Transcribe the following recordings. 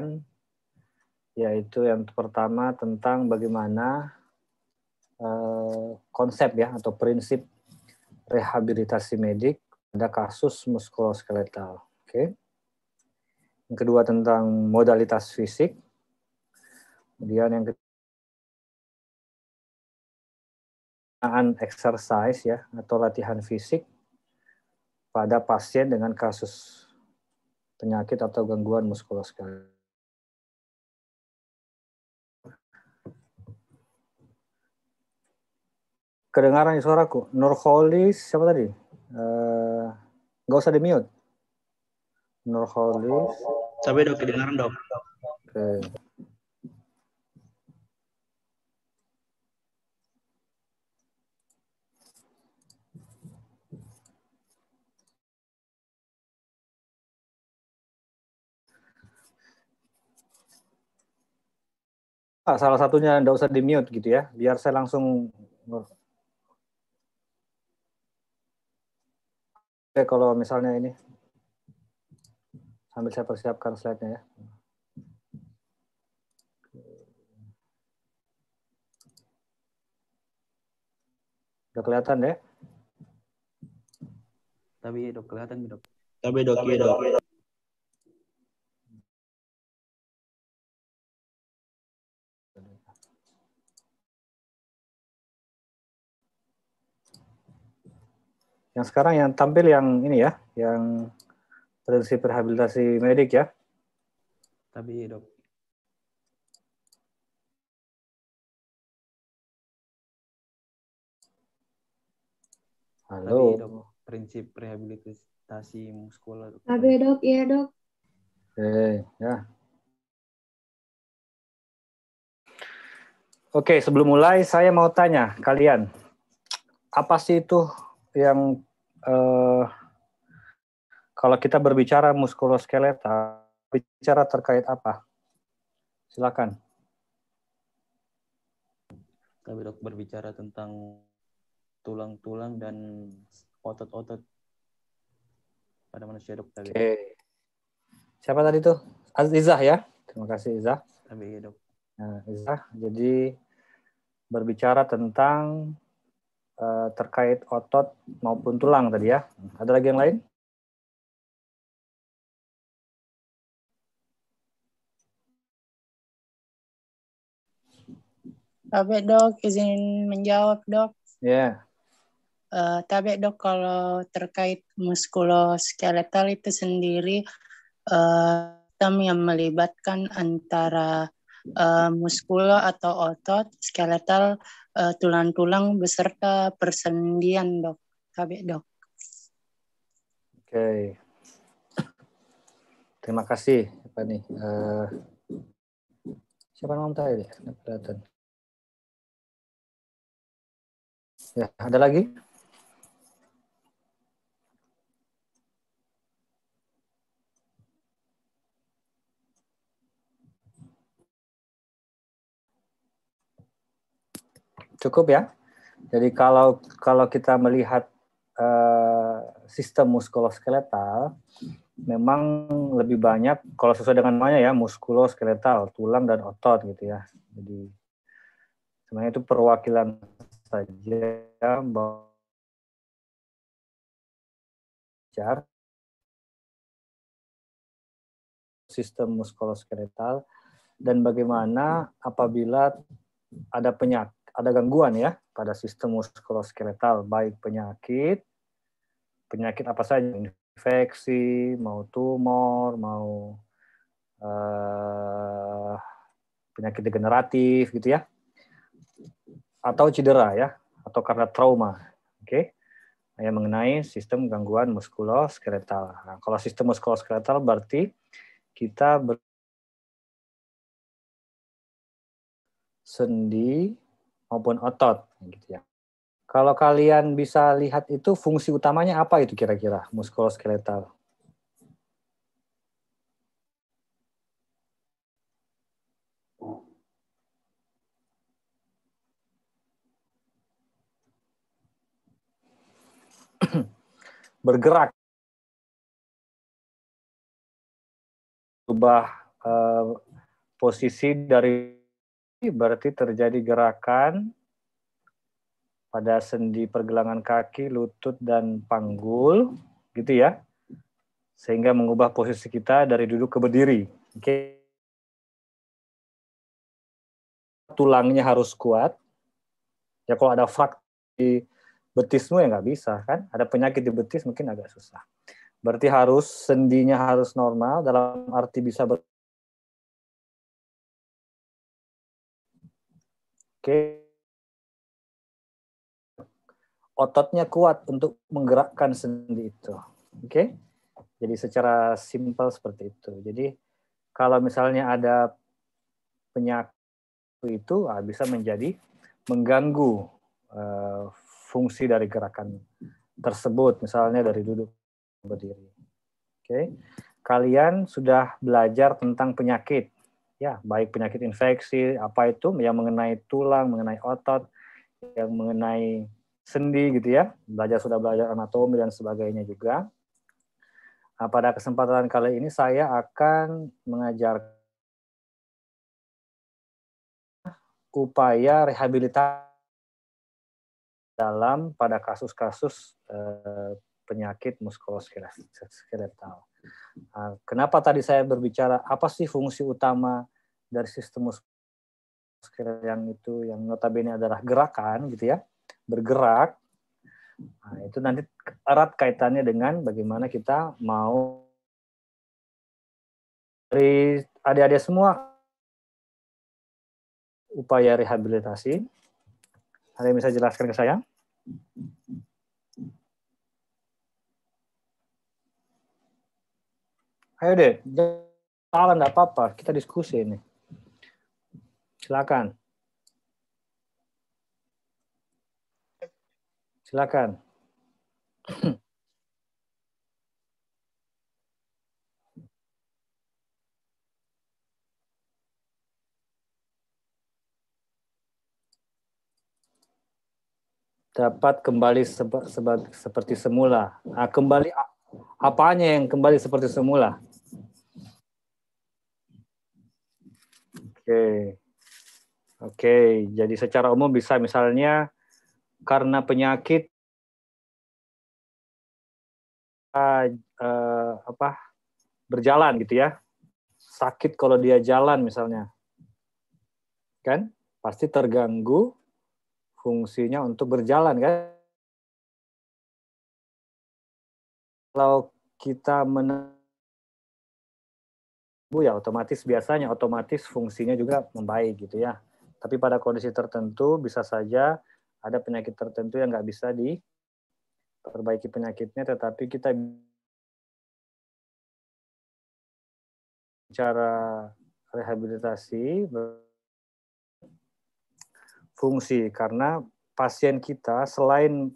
sampaikan, yaitu yang pertama tentang bagaimana konsep ya atau prinsip rehabilitasi medik pada kasus muskuloskeletal. Oke. Yang kedua tentang modalitas fisik. Kemudian yang ketiga exercise ya atau latihan fisik pada pasien dengan kasus penyakit atau gangguan muskuloskeletal. Kedengaran suaraku. Nurholis siapa tadi? Nggak usah di-mute. Nurholis. Sampai dok, kedengaran dok. Oke. Salah satunya nggak usah di-mute gitu ya, biar saya langsung. Oke, kalau misalnya ini, sambil saya persiapkan slide-nya ya. Udah kelihatan deh? Tapi dok, kelihatan dok. Tapi dok, iya dok. Yang sekarang yang tampil yang ini ya, yang prinsip rehabilitasi medik ya. Tapi iya dok. Halo. Tapi dok, prinsip rehabilitasi muskular. Tapi dok, iya dok. Oke, ya. Oke, sebelum mulai saya mau tanya kalian, apa sih itu yang kalau kita berbicara muskuloskeletal, bicara terkait apa? Silakan. Tapi dok, berbicara tentang tulang-tulang dan otot-otot pada manusia dok. Tapi Oke. Siapa tadi tuh? Izah ya. Terima kasih Izah. tapi iya dok. Nah, Izah, jadi berbicara tentang terkait otot maupun tulang tadi ya. Ada lagi yang lain? Tapi dok, izin menjawab dok. Ya. Tapi dok, kalau terkait muskuloskeletal itu sendiri, sistem yang melibatkan antara muskulo atau otot, skeletal, tulang-tulang beserta persendian dok. Tapi dok. Oke. Terima kasih. Apa nih? Siapa nama tadi? Kelihatan. Ya, ada lagi? Cukup ya. Jadi kalau kita melihat sistem muskuloskeletal, memang lebih banyak kalau sesuai dengan namanya ya, muskuloskeletal, tulang dan otot gitu ya. Jadi sebenarnya itu perwakilan saja bahwa sistem muskuloskeletal dan bagaimana apabila ada gangguan ya pada sistem muskuloskeletal, baik penyakit apa saja, infeksi, mau tumor, mau penyakit degeneratif gitu ya, atau cedera ya, atau karena trauma. Oke. Yang mengenai sistem gangguan muskuloskeletal. Nah, kalau sistem muskuloskeletal berarti kita sendi maupun otot gitu ya. Kalau kalian bisa lihat itu fungsi utamanya apa itu kira-kira muskuloskeletal? Bergerak, ubah posisi dari berarti terjadi gerakan pada sendi pergelangan kaki, lutut, dan panggul, gitu ya, sehingga mengubah posisi kita dari duduk ke berdiri. Oke. Tulangnya harus kuat. Ya kalau ada frak di betismu ya nggak bisa kan. Ada penyakit di betis mungkin agak susah. Berarti harus sendinya harus normal dalam arti bisa Oke. Ototnya kuat untuk menggerakkan sendi itu. Oke. Jadi secara simpel seperti itu. Jadi kalau misalnya ada penyakit itu bisa menjadi mengganggu fungsi dari gerakan tersebut, misalnya dari duduk berdiri. Oke. Kalian sudah belajar tentang penyakit. Ya, baik penyakit infeksi, apa itu yang mengenai tulang, mengenai otot, yang mengenai sendi gitu ya. Sudah belajar anatomi dan sebagainya juga. Nah, pada kesempatan kali ini saya akan mengajar upaya rehabilitasi dalam pada kasus-kasus penyakit muskuloskeletal. Nah, kenapa tadi saya berbicara apa sih fungsi utama dari sistem muskuloskeletal yang notabene adalah gerakan gitu ya, bergerak. Nah, itu nanti erat kaitannya dengan bagaimana kita mau dari adik-adik semua upaya rehabilitasi. Ada yang bisa jelaskan ke saya? Ayo deh, salah nggak apa-apa, kita diskusi ini. Silakan. Silakan. Dapat kembali seperti semula. Nah, kembali apanya yang kembali seperti semula? Oke. Jadi secara umum bisa misalnya karena penyakit berjalan gitu ya. Sakit kalau dia jalan misalnya. Kan? Pasti terganggu fungsinya untuk berjalan kan? Kalau kita ya otomatis fungsinya juga membaik gitu ya. Tapi pada kondisi tertentu bisa saja ada penyakit tertentu yang nggak bisa diperbaiki penyakitnya, tetapi kita bicara rehabilitasi fungsi karena pasien kita selain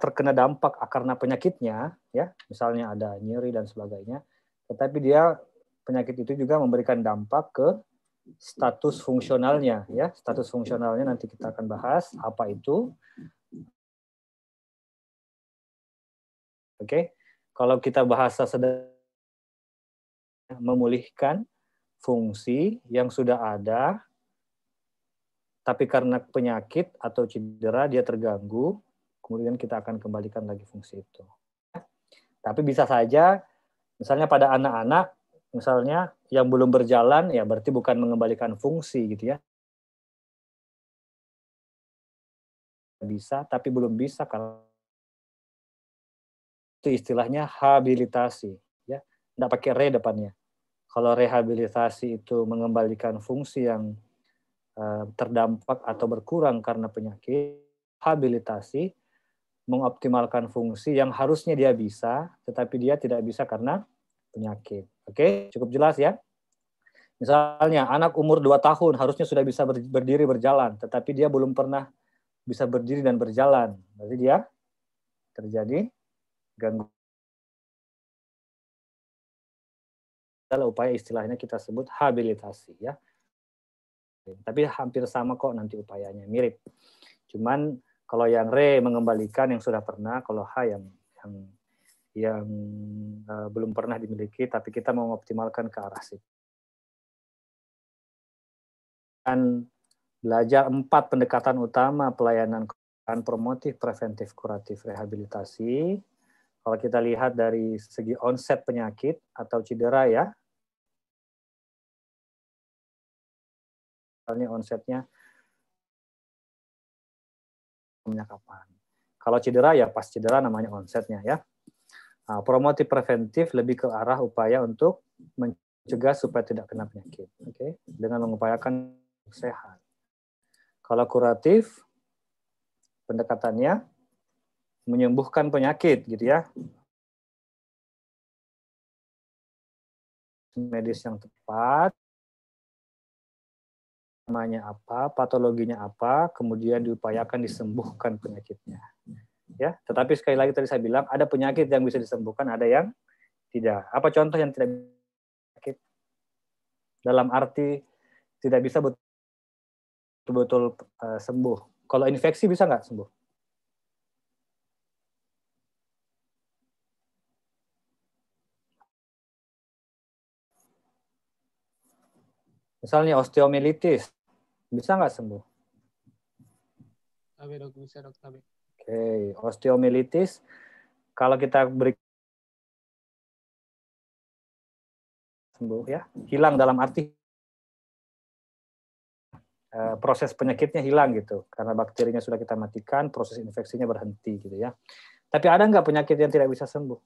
terkena dampak karena penyakitnya ya, misalnya ada nyeri dan sebagainya, tetapi penyakit itu juga memberikan dampak ke status fungsionalnya ya. Status fungsionalnya nanti kita akan bahas apa itu. Oke. Kalau kita bahasa sederhana, memulihkan fungsi yang sudah ada tapi karena penyakit atau cedera dia terganggu, kemudian kita akan kembalikan lagi fungsi itu. Tapi bisa saja misalnya pada anak-anak misalnya yang belum berjalan ya berarti bukan mengembalikan fungsi gitu ya. Bisa tapi belum bisa kalau itu istilahnya habilitasi ya. Enggak pakai re depannya. Kalau rehabilitasi itu mengembalikan fungsi yang terdampak atau berkurang karena penyakit, habilitasi mengoptimalkan fungsi yang harusnya dia bisa, tetapi dia tidak bisa karena penyakit. Oke, cukup jelas ya? Misalnya anak umur 2 tahun harusnya sudah bisa berdiri berjalan, tetapi dia belum pernah bisa berdiri dan berjalan. Berarti dia terjadi gangguan. Adalah upaya istilahnya kita sebut habilitasi ya. Tapi hampir sama kok nanti upayanya, mirip. Cuman kalau yang re mengembalikan yang sudah pernah, kalau H yang yang belum pernah dimiliki, tapi kita mau mengoptimalkan ke arah situ. Dan belajar 4 pendekatan utama pelayanan promotif, preventif, kuratif, rehabilitasi. Kalau kita lihat dari segi onset penyakit atau cedera ya, misalnya onsetnya kapan. Kalau cedera ya pas cedera namanya onsetnya ya. Nah, promotif preventif lebih ke arah upaya untuk mencegah supaya tidak kena penyakit, oke? Dengan mengupayakan sehat. Kalau kuratif pendekatannya menyembuhkan penyakit gitu ya. Medis yang tepat, namanya apa, patologinya apa, kemudian diupayakan disembuhkan penyakitnya. Ya, tetapi sekali lagi tadi saya bilang ada penyakit yang bisa disembuhkan, ada yang tidak. Apa contoh yang tidak sakit? Dalam arti tidak bisa betul-betul sembuh. Kalau infeksi bisa nggak sembuh? Misalnya osteomyelitis, bisa nggak sembuh? Tabe dok, bisa dok, tabe. Oke, osteomyelitis kalau kita beri sembuh ya, hilang dalam arti proses penyakitnya hilang gitu, karena bakterinya sudah kita matikan, proses infeksinya berhenti gitu ya. Tapi ada nggak penyakit yang tidak bisa sembuh?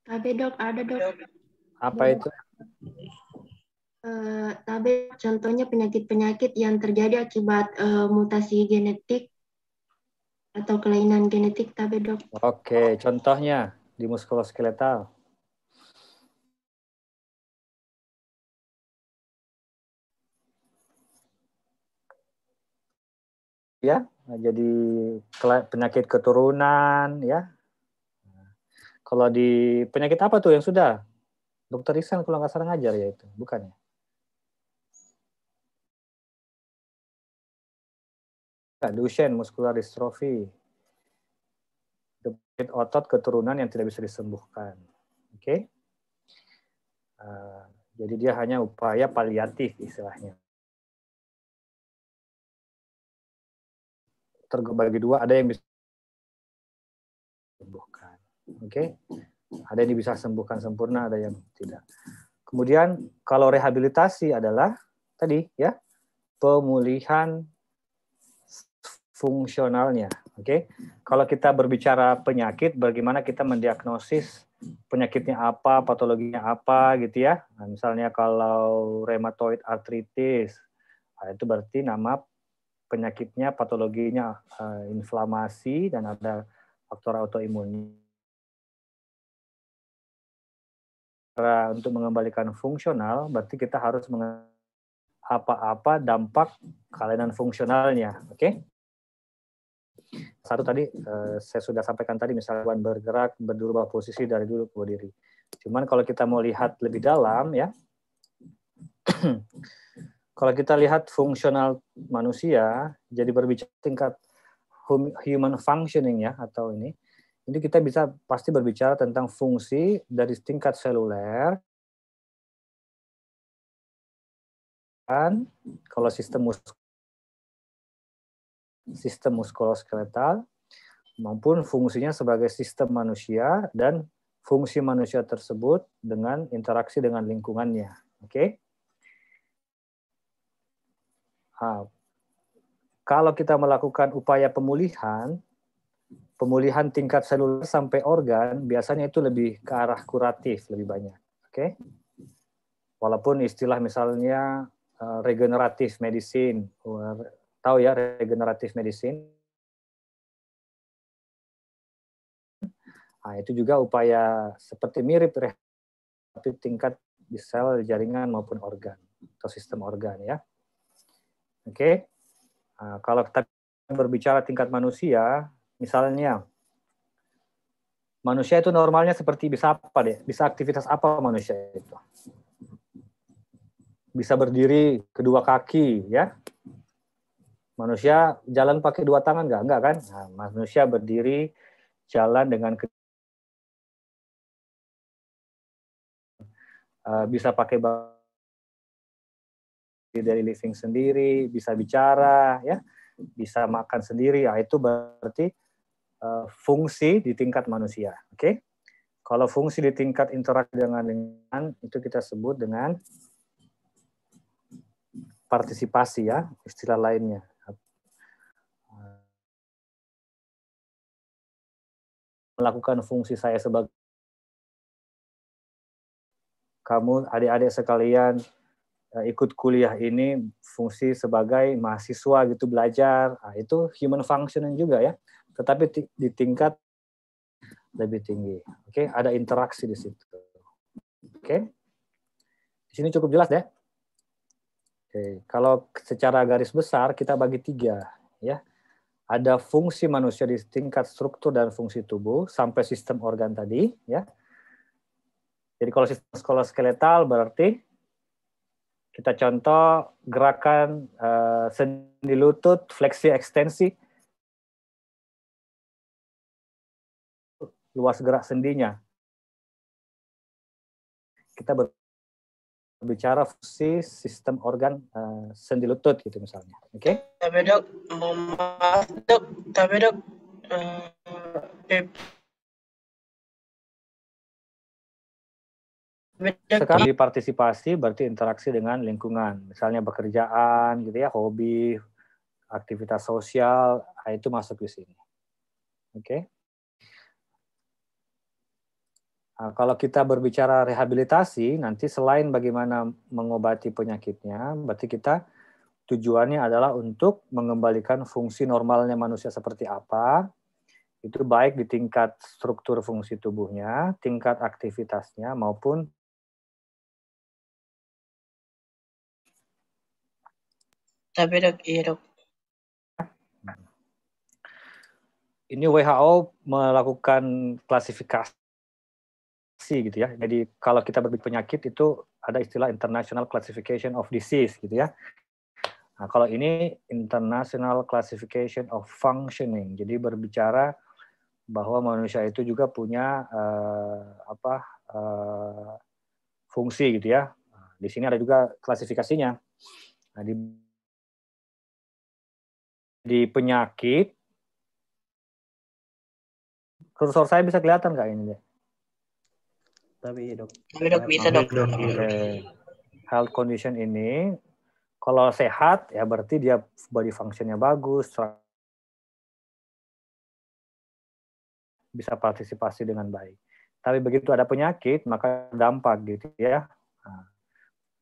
Tabe dok, ada dok. Apa itu? Tabe contohnya penyakit-penyakit yang terjadi akibat mutasi genetik atau kelainan genetik, tabe dok. Oke, contohnya di muskuloskeletal. Ya, jadi penyakit keturunan ya. Kalau di penyakit apa tuh yang sudah? Dokter Ihsan kalau nggak salah ngajar ya itu, bukan ya? Duchenne muscular dystrophy. Penyakit otot keturunan yang tidak bisa disembuhkan. Oke? Jadi dia hanya upaya paliatif istilahnya. Terbagi dua, ada yang bisa disembuhkan. Oke? Ada yang bisa sembuhkan sempurna, ada yang tidak. Kemudian kalau rehabilitasi adalah tadi ya, pemulihan fungsionalnya. Oke. Kalau kita berbicara penyakit, bagaimana kita mendiagnosis penyakitnya apa, patologinya apa gitu ya. Nah, misalnya kalau rheumatoid arthritis, nah, itu berarti nama penyakitnya, patologinya inflamasi dan ada faktor autoimun. Untuk mengembalikan fungsional, berarti kita harus apa-apa dampak kelainan fungsionalnya, oke? Satu tadi saya sudah sampaikan tadi, misalnya bergerak, berubah posisi dari duduk ke berdiri. Cuman kalau kita mau lihat lebih dalam ya, kalau kita lihat fungsional manusia, jadi berbicara tingkat human functioning ya atau ini kita bisa pasti berbicara tentang fungsi dari tingkat seluler. Dan kalau sistem muskuloskeletal maupun fungsinya sebagai sistem manusia dan fungsi manusia tersebut dengan interaksi dengan lingkungannya. Oke? Nah, kalau kita melakukan upaya pemulihan tingkat seluler sampai organ, biasanya itu lebih ke arah kuratif, lebih banyak. Oke? Walaupun istilah misalnya regeneratif medicine, tahu ya regeneratif medicine? Nah, itu juga upaya seperti mirip tapi tingkat di sel, jaringan maupun organ atau sistem organ ya. Oke. Nah, kalau kita berbicara tingkat manusia, misalnya manusia itu normalnya seperti bisa apa deh? Bisa aktivitas apa manusia itu? Bisa berdiri kedua kaki ya. Manusia jalan pakai dua tangan nggak? Enggak kan? Nah, manusia berdiri, jalan dengan bisa pakai daily living sendiri, bisa bicara, ya, bisa makan sendiri. Ya, itu berarti fungsi di tingkat manusia. Oke? Kalau fungsi di tingkat interaksi dengan lingkungan itu kita sebut dengan partisipasi, ya, istilah lainnya. Melakukan fungsi saya sebagai kamu adik-adik sekalian ikut kuliah ini fungsi sebagai mahasiswa gitu belajar, nah, itu human functioning juga ya, tetapi di tingkat lebih tinggi. Oke, ada interaksi di situ. Oke, di sini cukup jelas deh. Oke, kalau secara garis besar kita bagi 3 ya. Ada fungsi manusia di tingkat struktur dan fungsi tubuh sampai sistem organ tadi ya. Jadi kalau sistem skeletal berarti kita contoh gerakan sendi lutut, fleksi ekstensi, luas gerak sendinya. Kita berbicara fungsi sistem organ sendi lutut gitu misalnya. Oke? Tapi dok, maaf dok, tapi dok, sekarang dipartisipasi berarti interaksi dengan lingkungan, misalnya pekerjaan gitu ya, hobi, aktivitas sosial, itu masuk di sini. Oke. Nah, kalau kita berbicara rehabilitasi, nanti selain bagaimana mengobati penyakitnya, berarti kita tujuannya adalah untuk mengembalikan fungsi normalnya manusia seperti apa, itu baik di tingkat struktur fungsi tubuhnya, tingkat aktivitasnya, maupun tapi dok, iya dok. Ini WHO melakukan klasifikasi gitu ya. Jadi kalau kita berbicara penyakit itu ada istilah International Classification of Disease gitu ya. Nah, kalau ini International Classification of Functioning. Jadi berbicara bahwa manusia itu juga punya fungsi gitu ya. Nah, di sini ada juga klasifikasinya. Nah, di penyakit, kursor saya bisa kelihatan nggak ini? Tapi dok. Tapi dok bisa dok. Okay. Health condition ini, kalau sehat ya berarti dia body function-nya bagus, bisa partisipasi dengan baik. Tapi begitu ada penyakit, maka dampak gitu ya. Nah,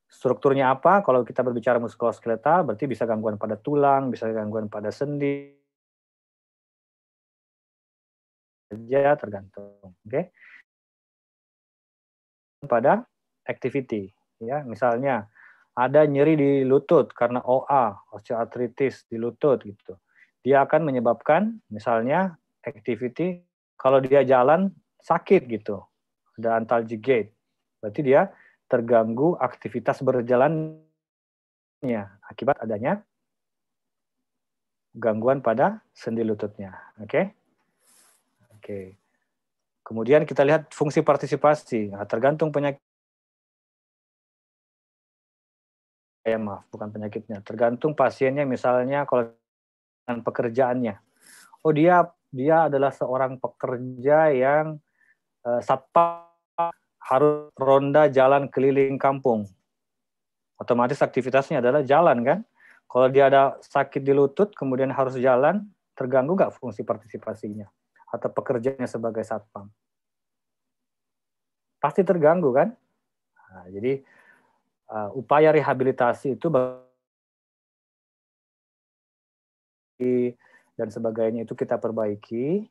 strukturnya apa? Kalau kita berbicara muskuloskeletal, berarti bisa gangguan pada tulang, bisa gangguan pada sendi, saja tergantung. Oke. Pada activity, ya, misalnya ada nyeri di lutut karena OA, osteoartritis di lutut gitu. Dia akan menyebabkan misalnya activity, kalau dia jalan sakit gitu, ada antalgic gait, berarti dia terganggu aktivitas berjalannya akibat adanya gangguan pada sendi lututnya. Oke. Oke. Kemudian kita lihat fungsi partisipasi. Nah, tergantung penyakit. Maaf, bukan penyakitnya. Tergantung pasiennya, misalnya kalau dengan pekerjaannya. Oh, dia adalah seorang pekerja yang satpam, harus ronda jalan keliling kampung. Otomatis aktivitasnya adalah jalan kan? Kalau dia ada sakit di lutut, kemudian harus jalan, terganggu nggak fungsi partisipasinya? Atau pekerjaannya sebagai satpam? Pasti terganggu kan? Nah, jadi upaya rehabilitasi itu dan sebagainya itu kita perbaiki.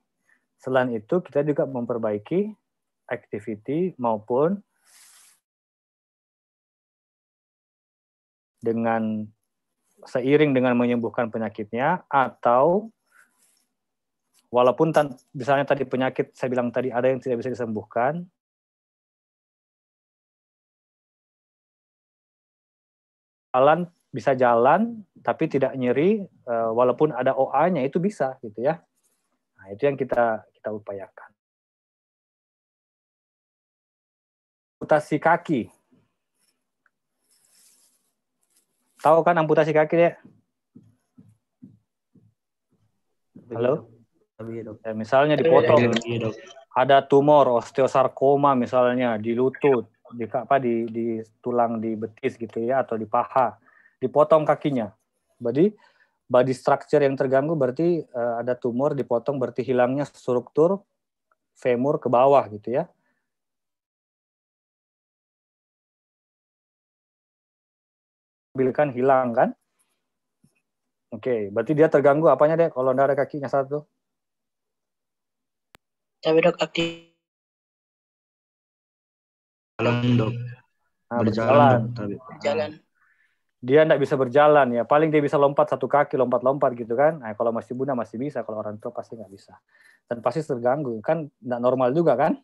Selain itu kita juga memperbaiki activity maupun dengan seiring dengan menyembuhkan penyakitnya, atau walaupun misalnya tadi penyakit saya bilang tadi ada yang tidak bisa disembuhkan, jalan bisa jalan tapi tidak nyeri, walaupun ada OA-nya itu bisa gitu ya. Nah, itu yang kita upayakan. Amputasi kaki. Tahu kan amputasi kaki, Dek? Halo? Ya, misalnya dipotong, ada tumor osteosarkoma misalnya di lutut, di tulang di betis gitu ya, atau di paha, dipotong kakinya. Jadi body structure yang terganggu berarti ada tumor dipotong, berarti hilangnya struktur femur ke bawah gitu ya. Bilikan hilang kan? Oke, berarti dia terganggu apanya, Dek? Kalau nggak ada kakinya satu? Tapi dok aktif. Jalan, dok. Nah, Berjalan, dok. Jalan. Dia nggak bisa berjalan ya, paling dia bisa lompat satu kaki, lompat-lompat gitu kan. Nah, kalau masih muda masih bisa, kalau orang tua pasti nggak bisa. Dan pasti terganggu, kan nggak normal juga kan?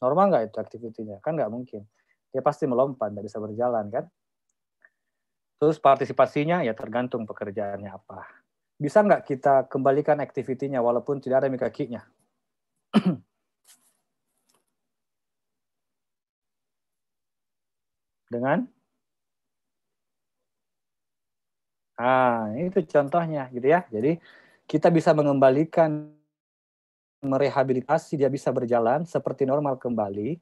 Normal nggak itu aktivitinya? Kan nggak mungkin. Dia pasti melompat, nggak bisa berjalan kan? Terus partisipasinya ya tergantung pekerjaannya apa. Bisa nggak kita kembalikan aktivitinya walaupun tidak ada kakinya? Dengan? Nah, itu contohnya gitu ya. Jadi kita bisa mengembalikan, merehabilitasi dia bisa berjalan seperti normal kembali,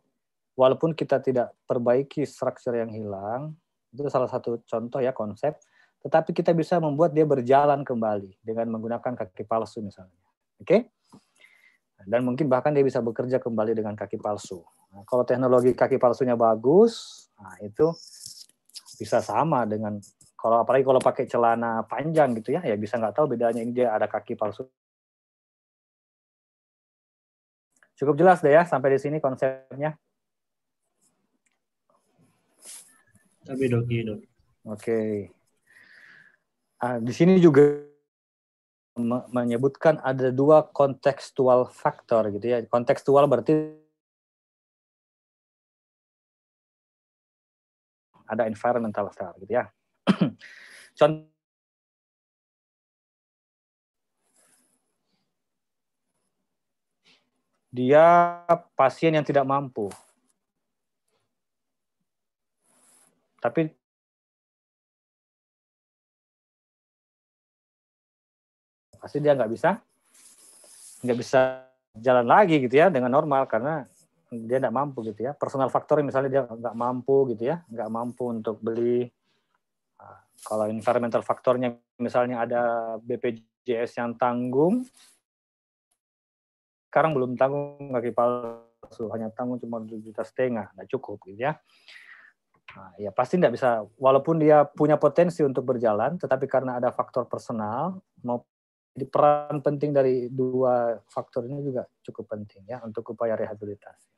walaupun kita tidak perbaiki struktur yang hilang. Itu salah satu contoh ya konsep. Tetapi kita bisa membuat dia berjalan kembali dengan menggunakan kaki palsu misalnya. Oke? Dan mungkin bahkan dia bisa bekerja kembali dengan kaki palsu. Nah, kalau teknologi kaki palsunya bagus, nah itu bisa sama dengan, kalau apalagi kalau pakai celana panjang gitu ya, ya bisa nggak tahu bedanya ini dia ada kaki palsu. Cukup jelas deh ya sampai di sini konsepnya. Tapi dok, iya dok. Oke. Di sini juga menyebutkan ada dua kontekstual faktor gitu ya. Kontekstual berarti ada environmental factor gitu ya. Contoh, dia pasien yang tidak mampu, tapi pasti dia nggak bisa jalan lagi gitu ya dengan normal karena dia nggak mampu gitu ya. Personal faktor misalnya dia nggak mampu gitu ya, nggak mampu untuk beli. Kalau environmental faktornya misalnya ada BPJS yang tanggung, sekarang belum tanggung kaki palsu, hanya tanggung cuma 2,5 juta, nggak cukup gitu ya. Nah, ya pasti nggak bisa, walaupun dia punya potensi untuk berjalan, tetapi karena ada faktor personal, mau jadi peran penting dari dua faktor ini juga cukup penting ya untuk upaya rehabilitasi.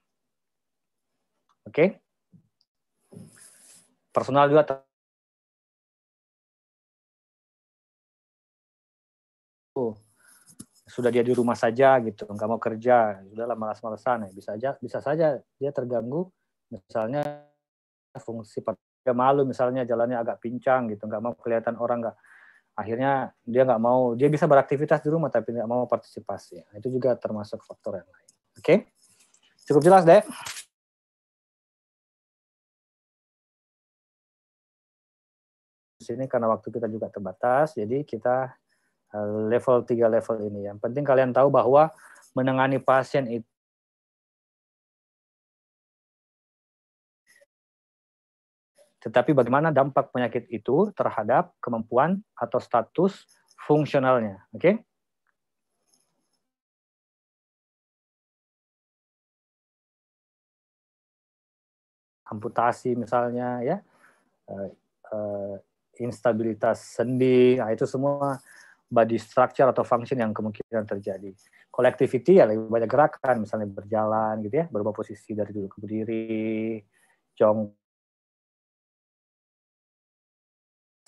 Oke? Personal juga sudah dia di rumah saja gitu, nggak mau kerja, sudahlah malas-malasan ya, bisa saja dia terganggu, misalnya fungsi dia malu, misalnya jalannya agak pincang gitu, nggak mau kelihatan orang, nggak, akhirnya dia nggak mau, dia bisa beraktivitas di rumah tapi nggak mau partisipasi. Nah, itu juga termasuk faktor yang lain. Oke, cukup jelas deh. Di sini karena waktu kita juga terbatas, jadi kita level 3 level ini. Yang penting kalian tahu bahwa menangani pasien itu tetapi bagaimana dampak penyakit itu terhadap kemampuan atau status fungsionalnya. Oke? Amputasi misalnya ya, instabilitas sendi, nah itu semua body structure atau function yang kemungkinan terjadi. Connectivity ya lebih banyak gerakan, misalnya berjalan gitu ya, berubah posisi dari duduk ke berdiri, jongkok,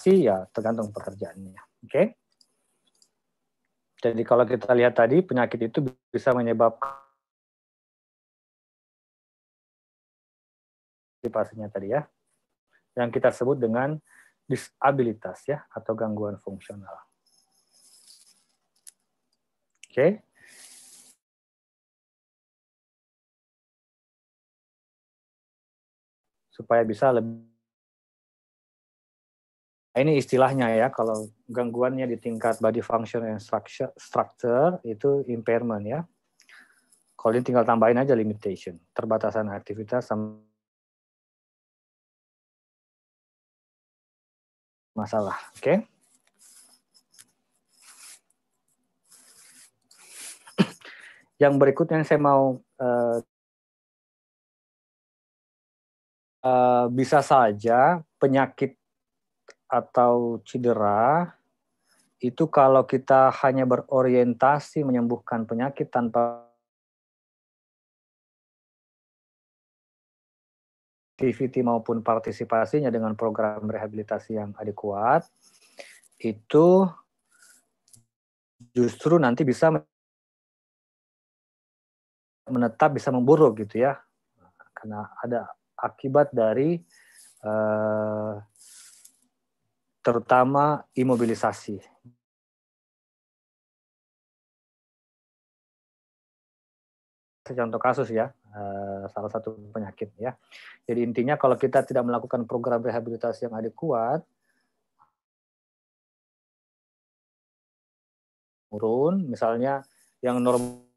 ya tergantung pekerjaannya. Oke? Jadi kalau kita lihat tadi, penyakit itu bisa menyebabkan pastinya tadi ya, yang kita sebut dengan disabilitas ya atau gangguan fungsional. Oke. Supaya bisa lebih. Ini istilahnya ya, kalau gangguannya di tingkat body function and structure itu impairment ya. Kalau ini tinggal tambahin aja limitation, terbatasan aktivitas sama masalah. Oke. Yang berikutnya yang saya mau bisa saja penyakit atau cedera itu kalau kita hanya berorientasi menyembuhkan penyakit tanpa activity maupun partisipasinya dengan program rehabilitasi yang adekuat, itu justru nanti bisa menetap, bisa memburuk gitu ya, karena ada akibat dari terutama imobilisasi. Contoh kasus ya, salah satu penyakit ya. Jadi intinya kalau kita tidak melakukan program rehabilitasi yang adekuat, turun, misalnya yang normal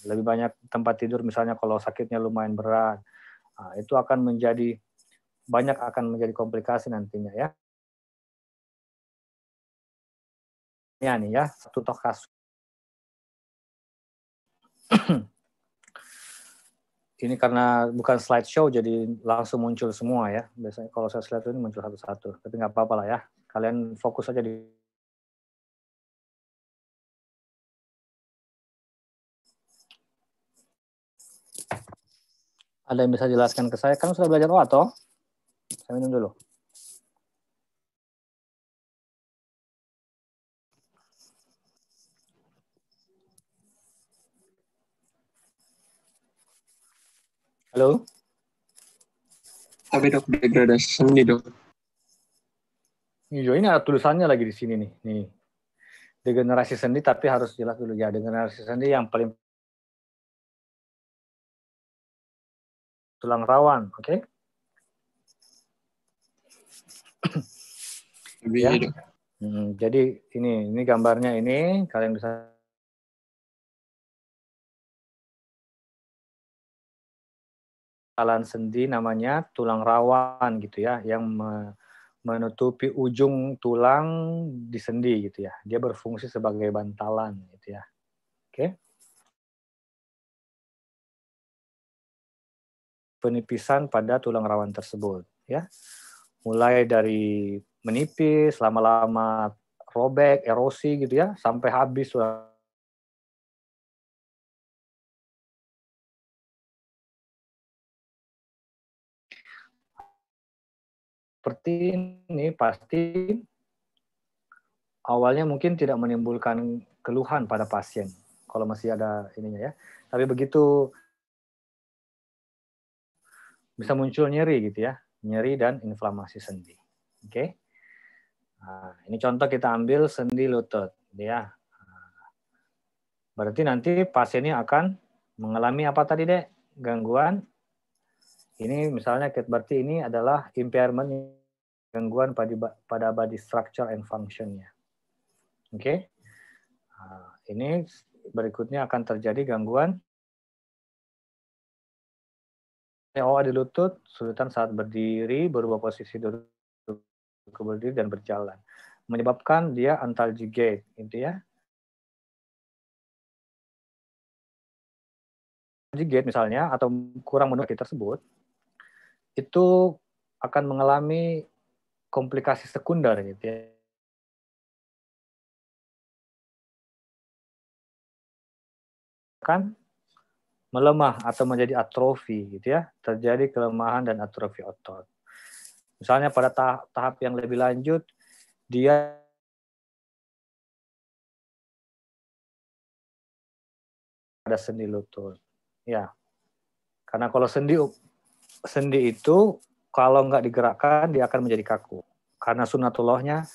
lebih banyak tempat tidur, misalnya kalau sakitnya lumayan berat, nah, itu akan menjadi komplikasi nantinya ya. Ya nih ya, satu toh kasus. Ini karena bukan slideshow jadi langsung muncul semua ya. Biasanya kalau saya slide ini muncul satu-satu, tapi nggak apa-apa lah ya. Kalian fokus aja di. Ada yang bisa jelaskan ke saya? Kan sudah belajar toh? Saya minum dulu. Halo? Tapi dok, degradasi sendi dok. Ini ada tulisannya lagi di sini nih. Nih. Degenerasi sendi, tapi harus jelas dulu ya. Degenerasi sendi yang paling tulang rawan, oke? Okay? Ya. Jadi ini gambarnya ini, kalian bisa sendi namanya tulang rawan gitu ya, yang menutupi ujung tulang di sendi gitu ya. Dia berfungsi sebagai bantalan gitu ya. Oke. Penipisan pada tulang rawan tersebut ya. Mulai dari menipis, lama-lama robek, erosi gitu ya, sampai habis. Seperti ini pasti awalnya mungkin tidak menimbulkan keluhan pada pasien kalau masih ada ininya ya. Tapi begitu bisa muncul nyeri gitu ya, nyeri dan inflamasi sendi. Oke. Nah, ini contoh kita ambil sendi lutut ya. Berarti nanti pasiennya akan mengalami apa tadi Dek? Gangguan. Ini misalnya berarti ini adalah impairment, gangguan pada body structure and function-nya. Oke. Nah, ini berikutnya akan terjadi gangguan TOA di lutut, kesulitan saat berdiri, berubah posisi duduk ke berdiri dan berjalan. Menyebabkan dia antalgic gait, gitu ya. Antalgic gait misalnya, atau kurang menuruti tersebut, itu akan mengalami komplikasi sekunder, gitu ya. Kan melemah atau menjadi atrofi gitu ya, terjadi kelemahan dan atrofi otot. Misalnya pada tahap yang lebih lanjut, dia pada sendi lutut. Ya. Karena kalau sendi itu kalau nggak digerakkan dia akan menjadi kaku. Karena sunatullahnya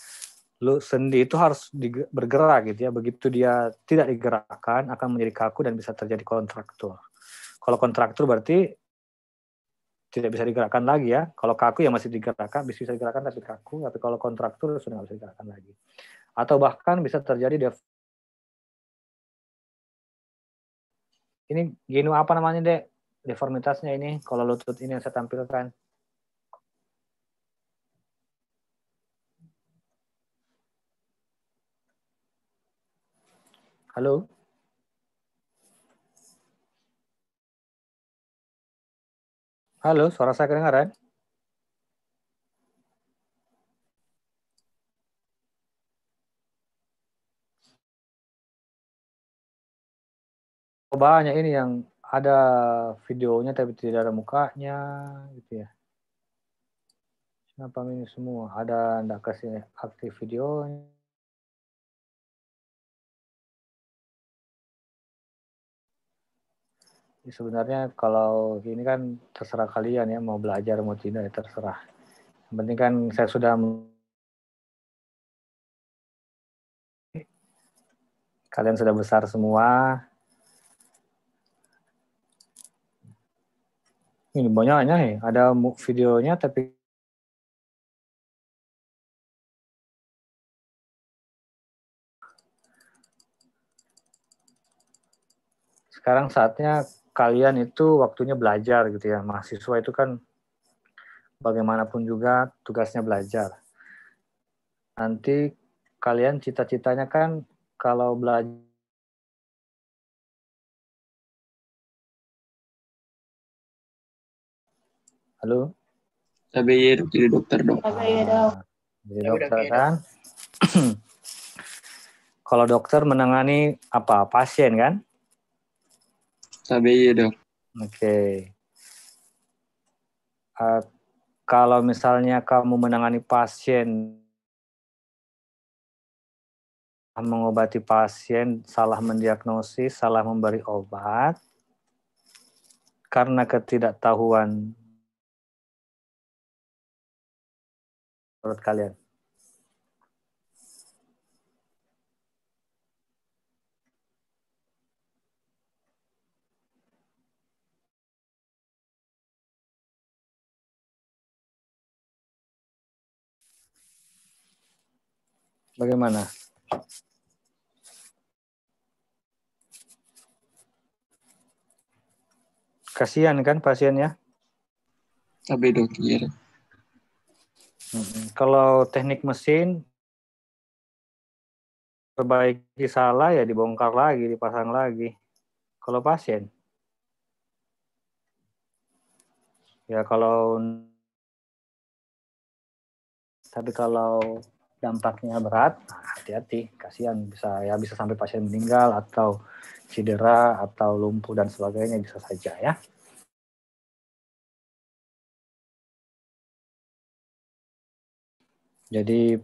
sendi itu harus bergerak gitu ya. Begitu dia tidak digerakkan akan menjadi kaku dan bisa terjadi kontraktur. Kalau kontraktur berarti tidak bisa digerakkan lagi ya. Kalau kaku ya masih digerakkan, bisa digerakkan tapi kaku. Tapi kalau kontraktur sudah nggak bisa digerakkan lagi. Atau bahkan bisa terjadi ini genu apa namanya dek? Deformitasnya ini kalau lutut ini yang saya tampilkan. Halo? Halo, suara saya kedengaran? Banyak ini yang ada videonya tapi tidak ada mukanya gitu ya. Kenapa ini semua? Ada nggak kasih aktif videonya? Sebenarnya kalau ini kan terserah kalian ya, mau belajar mau tidak ya terserah. Yang penting kan saya sudah kalian sudah besar semua. Ini banyaknya ya, ada videonya tapi sekarang saatnya kalian itu waktunya belajar gitu ya. Mahasiswa itu kan bagaimanapun juga tugasnya belajar. Nanti kalian cita-citanya kan kalau belajar. Halo? Tapi ya jadi dokter dok. Jadi dokter kan. Kalau dokter menangani apa? Pasien kan? Tapi ya dok. Oke. Kalau misalnya kamu menangani pasien, mengobati pasien, salah mendiagnosis, salah memberi obat, karena ketidaktahuan menurut kalian. Bagaimana? Kasihan kan pasiennya? Tapi dok, iya. Kalau teknik mesin, perbaiki salah ya dibongkar lagi, dipasang lagi. Kalau pasien, ya tapi kalau dampaknya berat, hati-hati, kasihan bisa sampai pasien meninggal atau cedera atau lumpuh dan sebagainya bisa saja ya. Jadi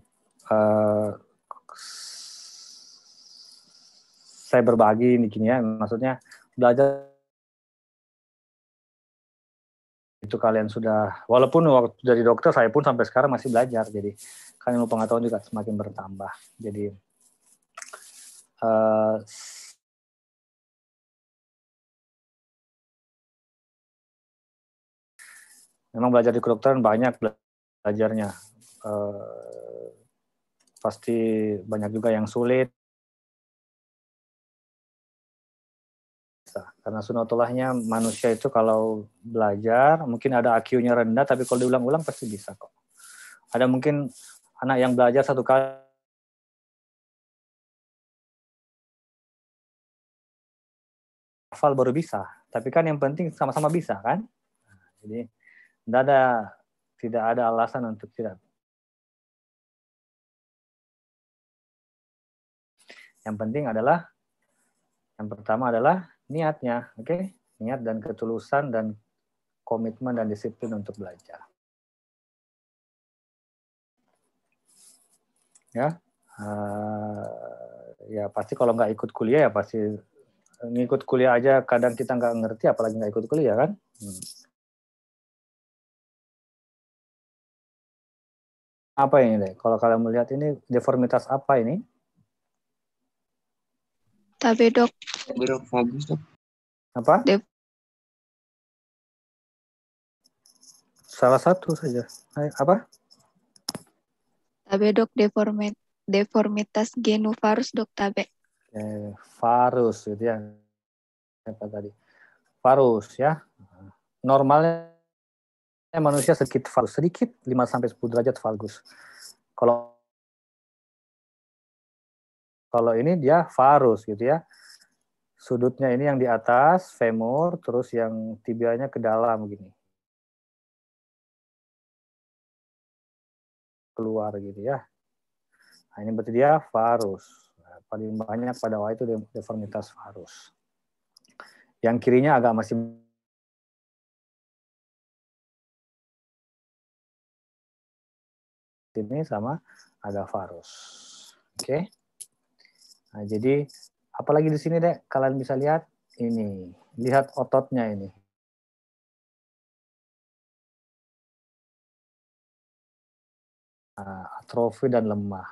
saya berbagi ini gini ya, maksudnya belajar itu kalian sudah, walaupun waktu jadi dokter saya pun sampai sekarang masih belajar, jadi kan ilmu pengetahuan juga semakin bertambah. Jadi memang belajar di kedokteran banyak belajarnya, pasti banyak juga yang sulit. Karena sunatullahnya manusia itu kalau belajar mungkin ada IQ-nya rendah, tapi kalau diulang-ulang pasti bisa kok. Ada mungkin anak yang belajar satu kali hafal baru bisa, tapi kan yang penting sama-sama bisa kan. Jadi tidak ada alasan untuk tidak. Yang penting adalah yang pertama adalah niatnya, oke? Niat dan ketulusan dan komitmen dan disiplin untuk belajar. Ya, ya pasti kalau nggak ikut kuliah ya pasti ngikut kuliah aja kadang kita nggak ngerti, apalagi nggak ikut kuliah kan. Apa ini deh? Kalau kalian melihat ini deformitas apa ini? Tabe dok. Tabe dok, bagus dok. Apa? Salah satu saja. Apa? Tabe dok, deformitas genovarus dok tabe. Varus gitu ya. Apa tadi? Varus ya. Normalnya manusia sedikit valgus, sedikit 5-10 derajat valgus. Kalau ini dia varus gitu ya. Sudutnya ini yang di atas femur, terus yang tibianya ke dalam gini. Keluar gitu ya. Nah, ini berarti dia varus. Nah, paling banyak pada Y itu deformitas varus. Yang kirinya agak masih ini sama ada varus. Oke. Nah, jadi apalagi di sini deh kalian bisa lihat ini. Lihat ototnya ini. Nah, atrofi dan lemah.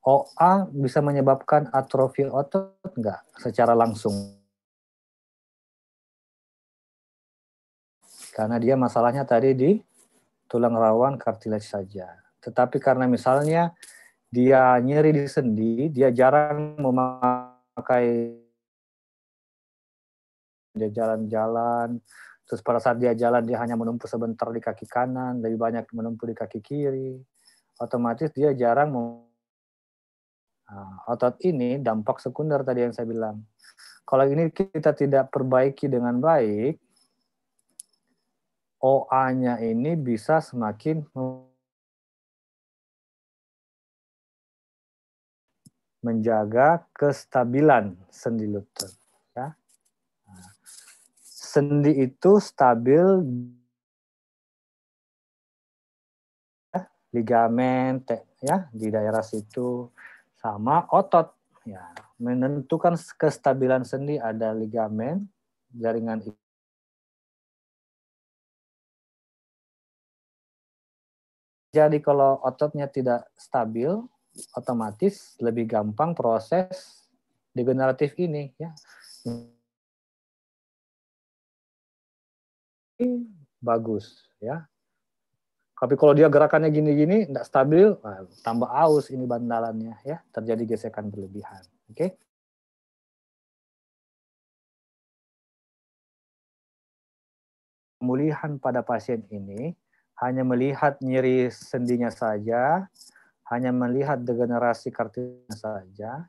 OA bisa menyebabkan atrofi otot enggak secara langsung? Karena dia masalahnya tadi di tulang rawan kartilage saja. Tetapi karena misalnya dia nyeri di sendi, dia jarang memakai, dia jalan-jalan, terus pada saat dia jalan dia hanya menumpuk sebentar di kaki kanan, lebih banyak menumpuk di kaki kiri, otomatis dia jarang otot ini dampak sekunder tadi yang saya bilang. Kalau ini kita tidak perbaiki dengan baik, OA-nya ini bisa semakin menjaga kestabilan sendi lutut. Ya. Sendi itu stabil, ligamen ya di daerah situ, sama otot. Ya, menentukan kestabilan sendi ada ligamen, jaringan. Jadi kalau ototnya tidak stabil, otomatis lebih gampang proses degeneratif ini ya. Bagus ya. Tapi kalau dia gerakannya gini-gini tidak stabil, tambah aus ini bandalannya ya, terjadi gesekan berlebihan. Oke. Pemulihan pada pasien ini hanya melihat nyeri sendinya saja, hanya melihat degenerasi kartilanya saja,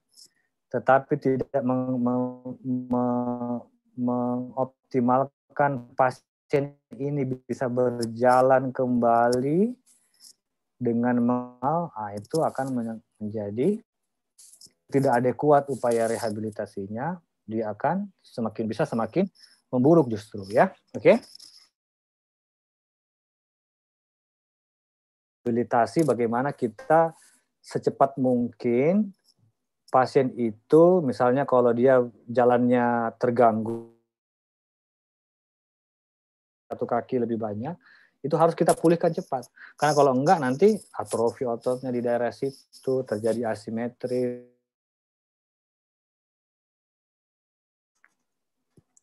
tetapi tidak mengoptimalkan pasien ini bisa berjalan kembali dengan normal, itu akan menjadi tidak adekuat upaya rehabilitasinya, dia akan semakin memburuk justru ya. Oke. Rehabilitasi bagaimana kita secepat mungkin pasien itu, misalnya kalau dia jalannya terganggu, satu kaki lebih banyak, itu harus kita pulihkan cepat. Karena kalau enggak nanti atrofi ototnya di daerah situ, terjadi asimetri.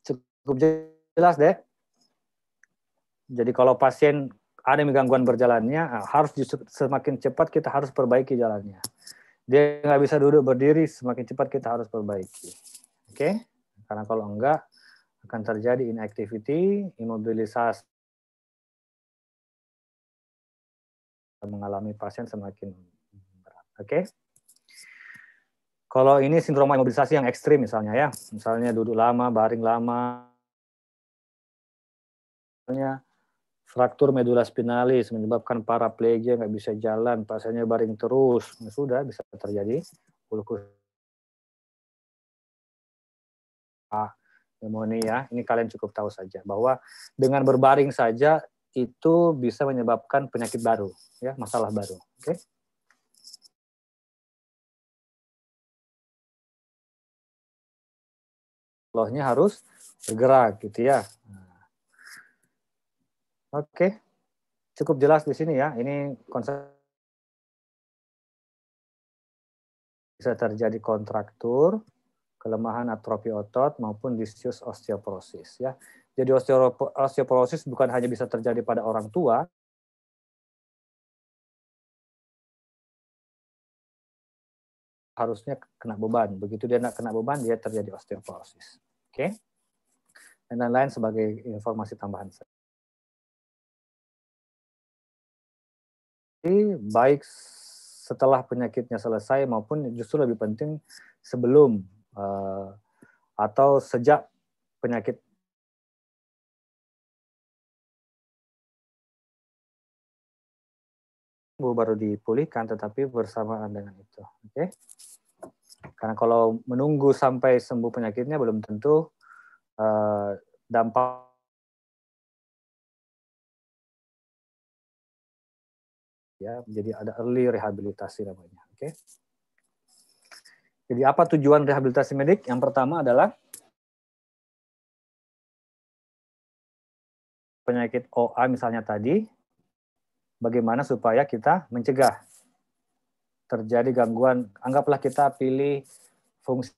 Cukup jelas deh. Jadi kalau pasien ada gangguan berjalannya, harus semakin cepat kita harus perbaiki jalannya. Dia nggak bisa duduk berdiri, semakin cepat kita harus perbaiki. Oke? Karena kalau enggak, akan terjadi inactivity, imobilisasi, mengalami pasien semakin berat. Oke? Kalau ini sindrom imobilisasi yang ekstrim misalnya ya, misalnya duduk lama, baring lama, misalnya fraktur medula spinalis menyebabkan paraplegia, nggak bisa jalan, pasiennya baring terus, sudah bisa terjadi pneumonia. Ini kalian cukup tahu saja bahwa dengan berbaring saja itu bisa menyebabkan penyakit baru, ya, masalah baru. Oke? Loh-nya harus bergerak gitu ya. Oke. Cukup jelas di sini ya. Ini konsep bisa terjadi kontraktur, kelemahan atrofi otot maupun disuse osteoporosis ya. Jadi osteoporosis bukan hanya bisa terjadi pada orang tua, harusnya kena beban. Begitu dia kena beban, dia terjadi osteoporosis. Oke? Dan lain-lain sebagai informasi tambahan. Jadi, baik setelah penyakitnya selesai maupun justru lebih penting sebelum atau sejak penyakit baru dipulihkan, tetapi bersamaan dengan itu. Oke? Karena kalau menunggu sampai sembuh penyakitnya belum tentu dampak ya, jadi ada early rehabilitasi namanya. Oke? Jadi apa tujuan rehabilitasi medik? Yang pertama adalah penyakit OA misalnya tadi, bagaimana supaya kita mencegah terjadi gangguan. Anggaplah kita pilih fungsi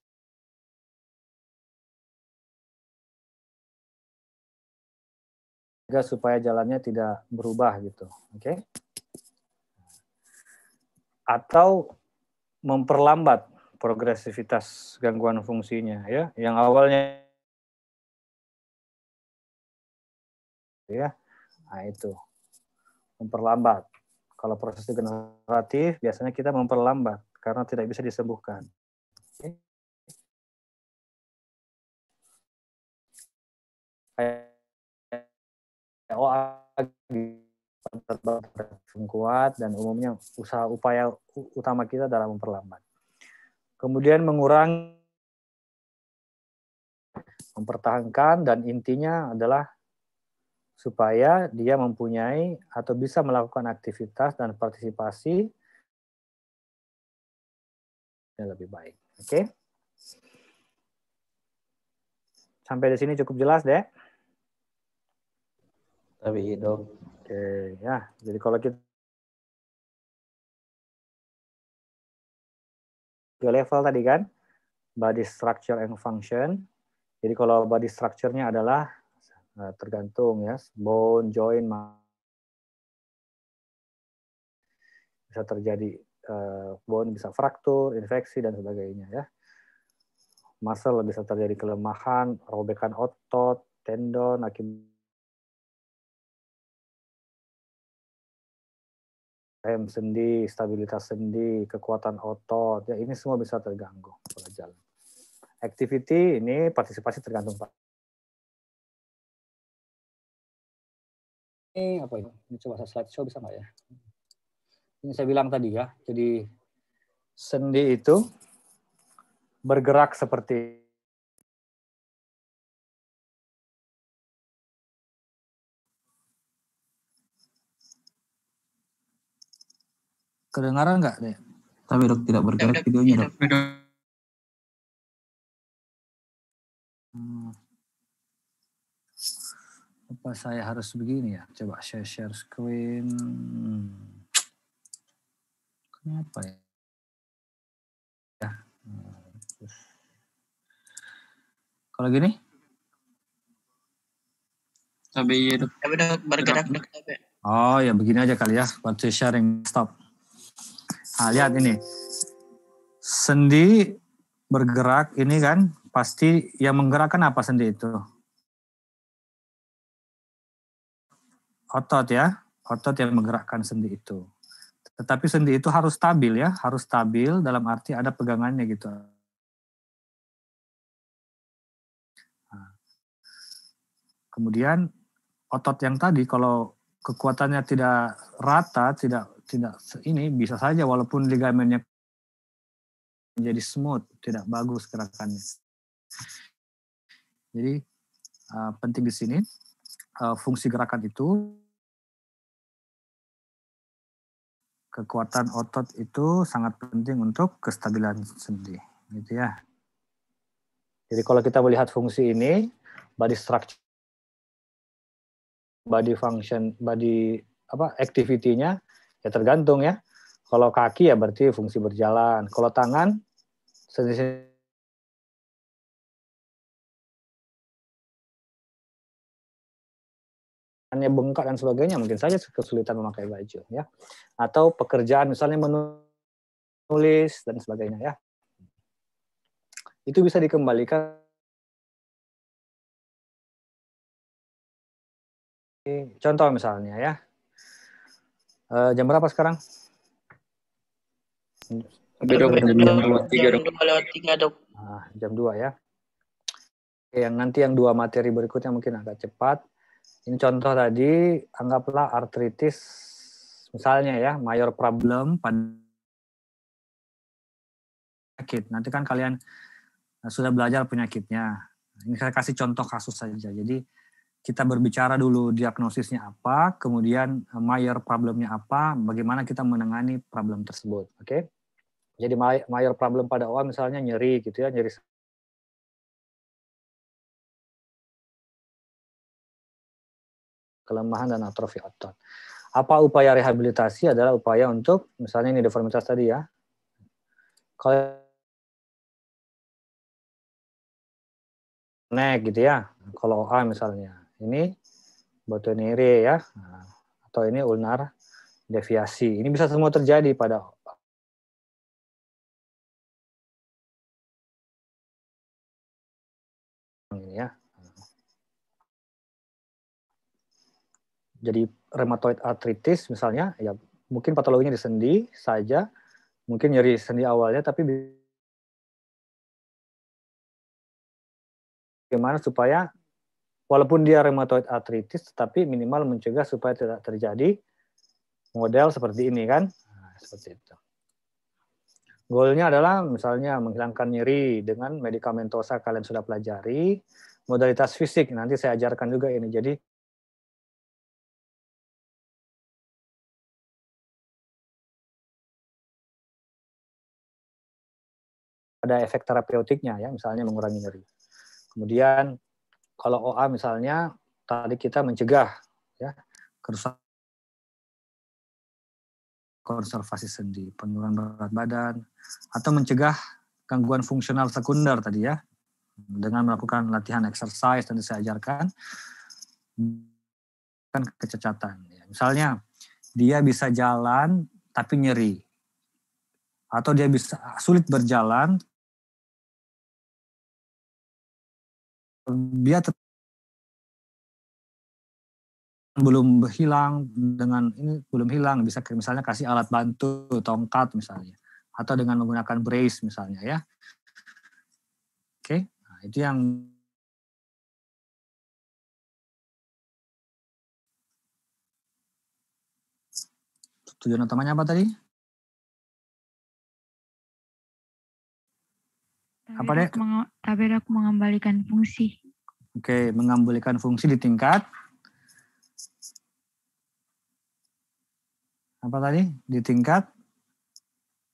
supaya jalannya tidak berubah gitu. Oke? Atau memperlambat progresivitas gangguan fungsinya ya, yang awalnya ya. Nah, itu memperlambat. Kalau proses degeneratif biasanya kita memperlambat karena tidak bisa disembuhkan. Kuat dan umumnya upaya utama kita adalah memperlambat. Kemudian mempertahankan, dan intinya adalah supaya dia mempunyai atau bisa melakukan aktivitas dan partisipasi yang lebih baik. Oke? Sampai di sini cukup jelas, Dek? Tapi dok. Oke, ya. Jadi kalau kita level tadi kan, body structure and function. Jadi kalau body structure-nya adalah tergantung ya, bone, joint, bisa terjadi bone bisa fraktur, infeksi dan sebagainya ya. Muscle bisa terjadi kelemahan, robekan otot, tendon, sendi, stabilitas sendi, kekuatan otot, ya ini semua bisa terganggu pada jalan. Activity ini partisipasi tergantung Pak. Ini apa ini? Ini coba saya slide show bisa nggak ya? Ini saya bilang tadi ya, jadi sendi itu bergerak seperti kedengaran nggak deh? Tapi dok tidak bergerak videonya dok. Apa saya harus begini ya? Coba share screen. Kenapa ya? Kalau gini? Tapi iya dok. Tapi dok bergerak dok. Oh ya begini aja kali ya. Waktu sharing stop. Nah, lihat ini. Sendi bergerak ini kan pasti yang menggerakkan apa sendi itu? Otot ya. Otot yang menggerakkan sendi itu. Tetapi sendi itu harus stabil ya. Harus stabil dalam arti ada pegangannya gitu. Nah. Kemudian otot yang tadi kalau kekuatannya tidak rata, tidak ini bisa saja walaupun ligamennya menjadi smooth, tidak bagus gerakannya. Jadi penting di sini fungsi gerakan itu, kekuatan otot itu sangat penting untuk kestabilan sendi, gitu ya. Jadi kalau kita melihat fungsi ini, body structure, body function, body activity-nya ya tergantung ya. Kalau kaki ya berarti fungsi berjalan. Kalau tangan hanya bengkak dan sebagainya, mungkin saja kesulitan memakai baju ya. Atau pekerjaan misalnya menulis dan sebagainya ya. Itu bisa dikembalikan. Contoh misalnya ya. Jam berapa sekarang? Dok, jam 2.03 dok. 2:03 dok. Nah, jam 2 ya. Nanti yang 2 materi berikutnya mungkin agak cepat. Ini contoh tadi, anggaplah artritis, misalnya ya, major problem pada penyakit. Nanti kan kalian sudah belajar penyakitnya. Ini saya kasih contoh kasus saja. Jadi kita berbicara dulu diagnosisnya apa, kemudian major problemnya apa, bagaimana kita menangani problem tersebut. Oke? Jadi major problem pada OA misalnya nyeri gitu ya, nyeri kelemahan dan atrofi otot. Apa upaya rehabilitasi adalah upaya untuk misalnya ini deformitas tadi ya. Kalau neck gitu ya. Kalau OA misalnya ini botonere ya. Atau ini ulnar deviasi. Ini bisa semua terjadi pada ini ya. Jadi rheumatoid arthritis misalnya, ya mungkin patologinya di sendi saja, mungkin nyeri sendi awalnya, tapi bagaimana supaya walaupun dia rheumatoid arthritis, tetapi minimal mencegah supaya tidak terjadi model seperti ini kan, seperti itu. Goalnya adalah misalnya menghilangkan nyeri dengan medikamentosa kalian sudah pelajari, modalitas fisik nanti saya ajarkan juga ini. Jadi ada efek terapeutiknya ya, misalnya mengurangi nyeri. Kemudian kalau OA misalnya tadi kita mencegah ya konservasi sendi, penurunan berat badan, atau mencegah gangguan fungsional sekunder tadi ya, dengan melakukan latihan exercise dan saya ajarkan kan kecacatan. Ya. Misalnya dia bisa jalan tapi nyeri, atau dia bisa sulit berjalan, dia belum hilang dengan ini belum hilang, bisa misalnya kasih alat bantu tongkat misalnya, atau dengan menggunakan brace misalnya ya. Oke, nah, itu yang tujuan utamanya apa tadi? Apa deh? Tabedok mengembalikan fungsi. Oke, mengembalikan fungsi di tingkat apa tadi? Di tingkat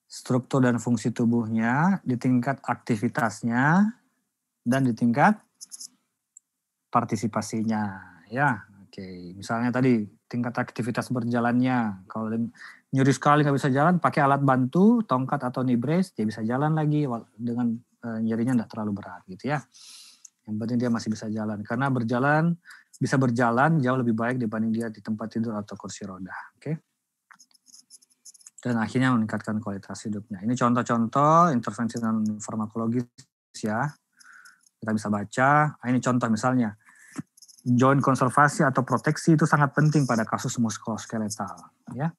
struktur dan fungsi tubuhnya, di tingkat aktivitasnya, dan di tingkat partisipasinya. Ya, oke. Misalnya tadi tingkat aktivitas berjalannya, kalau nyeri sekali nggak bisa jalan, pakai alat bantu, tongkat atau knee brace, dia bisa jalan lagi dengan nyerinya nggak terlalu berat gitu ya. Yang penting dia masih bisa jalan, karena bisa berjalan jauh lebih baik dibanding dia di tempat tidur atau kursi roda. Oke. Dan akhirnya meningkatkan kualitas hidupnya. Ini contoh-contoh intervensi non farmakologis ya. Kita bisa baca. Ini contoh misalnya, joint konservasi atau proteksi itu sangat penting pada kasus muskuloskeletal. Ya.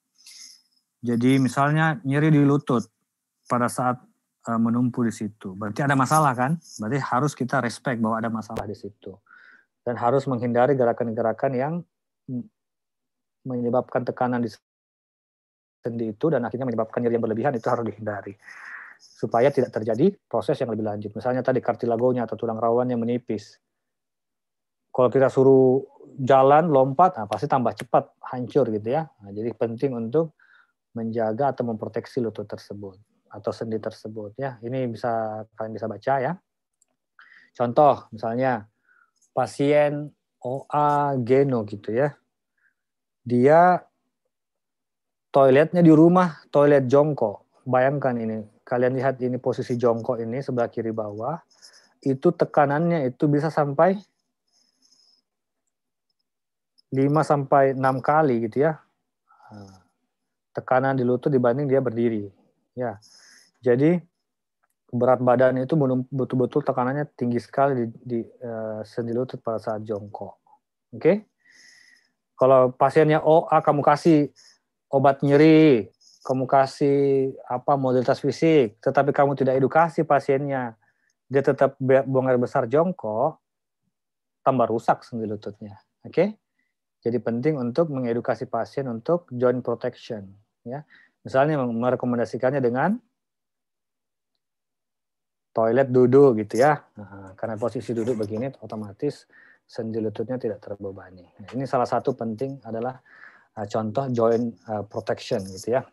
Jadi misalnya nyeri di lutut pada saat menumpu di situ. Berarti ada masalah kan? Berarti harus kita respect bahwa ada masalah di situ. Dan harus menghindari gerakan-gerakan yang menyebabkan tekanan di sendi itu dan akhirnya menyebabkan nyeri yang berlebihan, itu harus dihindari. Supaya tidak terjadi proses yang lebih lanjut. Misalnya tadi kartilagonya atau tulang rawannya menipis. Kalau kita suruh jalan, lompat, pasti tambah cepat, hancur gitu ya. Nah, jadi penting untuk menjaga atau memproteksi lutut tersebut atau sendi tersebut ya. Ini kalian bisa baca ya. Contoh misalnya pasien OA Geno gitu ya. Dia toiletnya di rumah, toilet jongkok. Bayangkan ini, kalian lihat ini posisi jongkok ini sebelah kiri bawah. Itu tekanannya itu bisa sampai 5 sampai 6 kali gitu ya. Tekanan di lutut dibanding dia berdiri. Ya. Jadi berat badan itu betul-betul tekanannya tinggi sekali di sendi lutut pada saat jongkok. Oke? Kalau pasiennya OA kamu kasih obat nyeri, kamu kasih modalitas fisik, tetapi kamu tidak edukasi pasiennya, dia tetap buang air besar jongkok, tambah rusak sendi lututnya. Oke? Jadi penting untuk mengedukasi pasien untuk joint protection. Ya, misalnya merekomendasikannya dengan toilet duduk gitu ya. Nah, karena posisi duduk begini otomatis sendi lututnya tidak terbebani. Nah, ini salah satu penting adalah contoh joint protection gitu ya.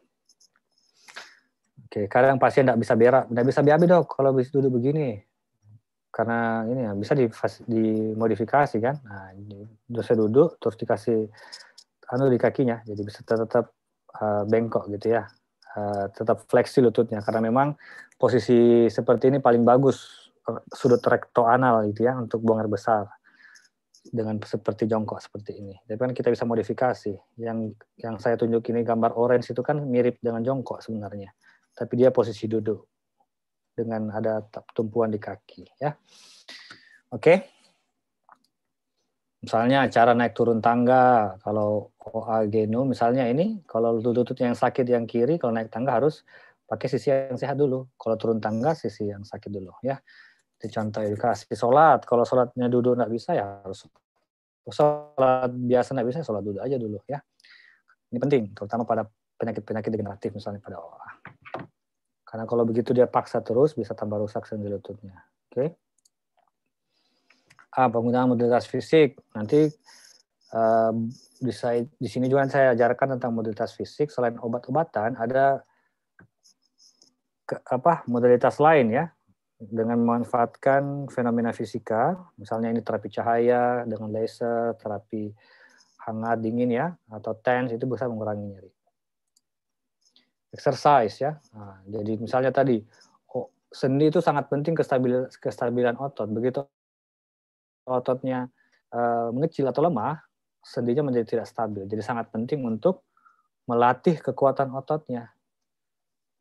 Oke, kadang pasien tidak bisa berak, tidak bisa BAB dok kalau bisa duduk begini. Karena ini ya bisa dimodifikasi kan. Nah, dosa duduk terus dikasih di kakinya, jadi bisa tetap bengkok gitu ya. Tetap fleksi lututnya karena memang posisi seperti ini paling bagus sudut rektoanal gitu ya untuk buang air besar dengan seperti jongkok seperti ini. Tapi kan kita bisa modifikasi. Yang saya tunjuk ini gambar orange itu kan mirip dengan jongkok sebenarnya, tapi dia posisi duduk dengan ada tumpuan di kaki ya. Oke. Misalnya cara naik turun tangga, kalau OA Geno misalnya ini, kalau lututnya yang sakit yang kiri, kalau naik tangga harus pakai sisi yang sehat dulu. Kalau turun tangga, sisi yang sakit dulu. Ya, itu contoh edukasi. Sholat, kalau sholatnya duduk nggak bisa, ya harus sholat biasa nggak bisa, sholat duduk aja dulu. Ya, ini penting, terutama pada penyakit-penyakit degeneratif, misalnya pada OA. Karena kalau begitu dia paksa terus, bisa tambah rusak sendi lututnya. Oke. Penggunaan modalitas fisik nanti bisa di sini juga saya ajarkan tentang modalitas fisik. Selain obat-obatan ada modalitas lain ya, dengan memanfaatkan fenomena fisika, misalnya ini terapi cahaya dengan laser, terapi hangat dingin ya, atau TENS itu bisa mengurangi nyeri. Exercise ya, jadi misalnya tadi sendi itu sangat penting kestabilan otot. Begitu ototnya mengecil atau lemah, sendinya menjadi tidak stabil. Jadi sangat penting untuk melatih kekuatan ototnya.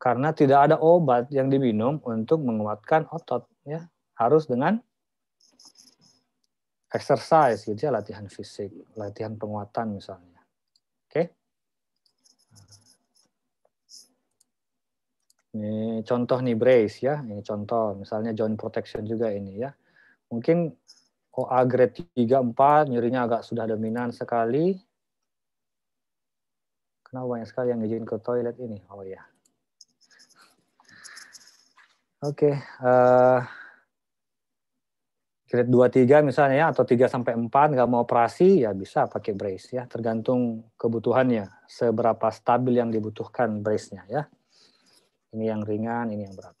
Karena tidak ada obat yang diminum untuk menguatkan otot. Ya. Harus dengan exercise, gitu ya, latihan fisik, latihan penguatan misalnya. Oke. Ini contoh nih brace ya. Ini contoh, misalnya joint protection juga ini ya. Mungkin OA grade 3-4, nyerinya agak sudah dominan sekali. Kenapa banyak sekali yang izin ke toilet ini? Oh ya. Oke. Grade 2-3 misalnya ya, atau 3-4 nggak mau operasi, ya bisa pakai brace ya. Tergantung kebutuhannya, seberapa stabil yang dibutuhkan brace-nya ya. Ini yang ringan, ini yang berat.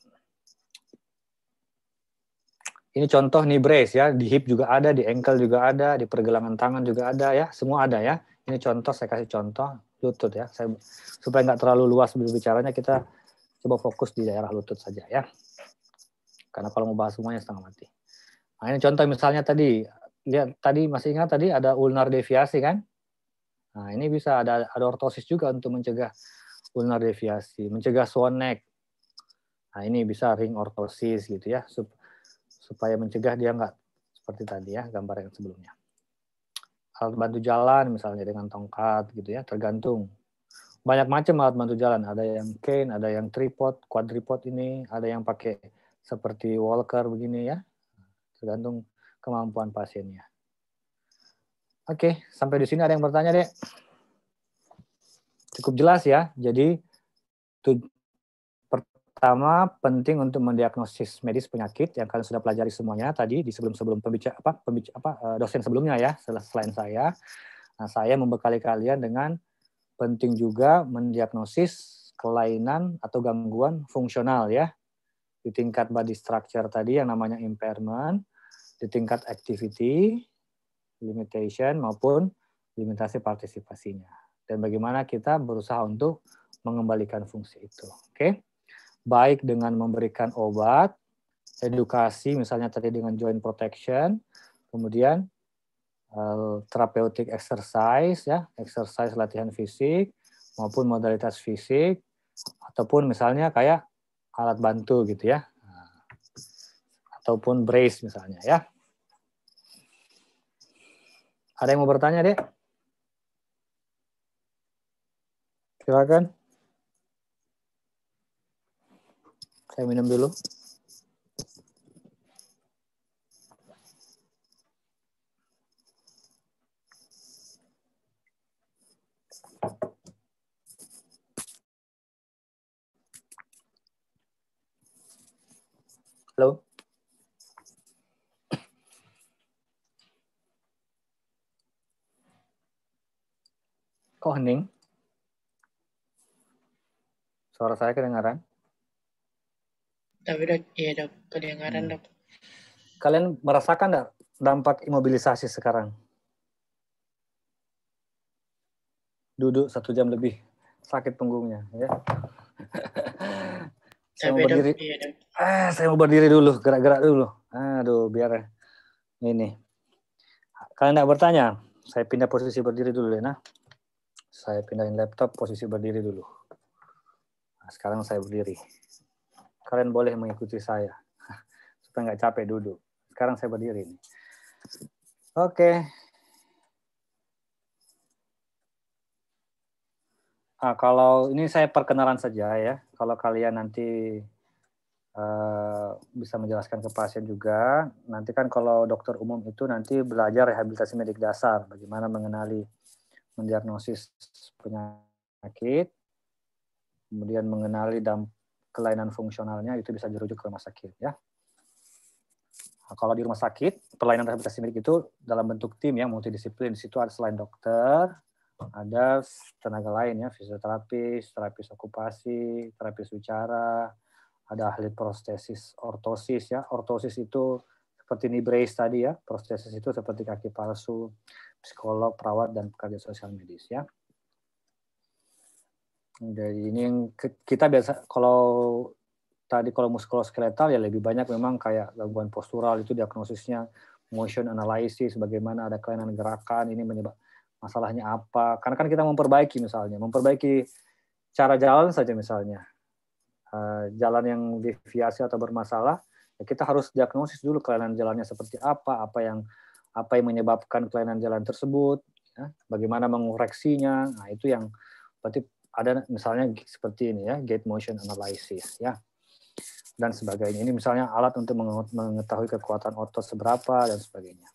Ini contoh knee brace ya, di hip juga ada, di ankle juga ada, di pergelangan tangan juga ada ya, semua ada ya. Ini contoh, saya kasih contoh lutut ya. Supaya nggak terlalu luas berbicaranya, kita coba fokus di daerah lutut saja ya. Karena kalau mau bahas semuanya setengah mati. Nah ini contoh misalnya tadi, lihat tadi masih ingat tadi ada ulnar deviasi kan? Nah ini bisa ada ortosis juga untuk mencegah ulnar deviasi, mencegah swan neck. Nah ini bisa ring ortosis gitu ya, supaya mencegah dia nggak seperti tadi ya, gambar yang sebelumnya. Alat bantu jalan misalnya dengan tongkat gitu ya, tergantung. Banyak macam alat bantu jalan, ada yang cane, ada yang tripod, quadripod ini, ada yang pakai seperti walker begini ya, tergantung kemampuan pasiennya. Oke, sampai di sini ada yang bertanya, Dek? Cukup jelas ya, jadi pertama, penting untuk mendiagnosis medis penyakit yang kalian sudah pelajari semuanya tadi di sebelum dosen sebelumnya ya, selain saya. Nah, saya membekali kalian dengan penting juga mendiagnosis kelainan atau gangguan fungsional ya. Di tingkat body structure tadi yang namanya impairment, di tingkat activity, limitation, maupun limitasi partisipasinya. Dan bagaimana kita berusaha untuk mengembalikan fungsi itu. Oke? Baik dengan memberikan obat, edukasi, misalnya tadi dengan joint protection, kemudian therapeutic exercise, ya, exercise latihan fisik, maupun modalitas fisik, ataupun misalnya kayak alat bantu gitu ya, ataupun brace misalnya ya. Ada yang mau bertanya, Dek? Silakan. Saya minum dulu. Halo. Kok hening? Suara saya kedengaran? Tapi dok, iya dok, kedengaran dok. Kalian merasakan nggak dampak imobilisasi sekarang? Duduk 1 jam lebih, sakit punggungnya. Ya. Saya mau berdiri. Iya dok. Saya mau berdiri dulu, gerak-gerak dulu. Aduh, biar ini. Kalian nggak bertanya? Saya pindah posisi berdiri dulu ya, nah. Saya pindahin laptop, posisi berdiri dulu. Nah, sekarang saya berdiri. Kalian boleh mengikuti saya. Supaya nggak capek duduk. Sekarang saya berdiri. Oke. Nah, kalau ini saya perkenalan saja ya. Kalau kalian nanti bisa menjelaskan ke pasien juga. Nanti kan kalau dokter umum itu nanti belajar rehabilitasi medik dasar. Bagaimana mengenali, mendiagnosis penyakit, kemudian mengenali kelainan fungsionalnya, itu bisa dirujuk ke rumah sakit ya. Nah, kalau di rumah sakit, pelayanan rehabilitasi medik itu dalam bentuk tim ya, multidisiplin. Di situ ada selain dokter, ada tenaga lain ya, fisioterapis, terapis okupasi, terapis bicara, ada ahli prostesis, ortosis ya. Ortosis itu seperti knee brace tadi ya, prostesis itu seperti kaki palsu, psikolog, perawat, dan pekerja sosial medis ya. Jadi ini yang kita biasa, kalau muskuloskeletal ya lebih banyak memang kayak gangguan postural, itu diagnosisnya motion analysis, bagaimana ada kelainan gerakan, ini menyebab masalahnya apa. Karena kan kita memperbaiki cara jalan saja misalnya. Jalan yang deviasi atau bermasalah, ya kita harus diagnosis dulu kelainan jalannya seperti apa yang menyebabkan kelainan jalan tersebut, ya, bagaimana mengoreksinya. Nah, itu yang berarti ada misalnya seperti ini ya, gait motion analysis ya, dan sebagainya. Ini misalnya alat untuk mengetahui kekuatan otot seberapa dan sebagainya.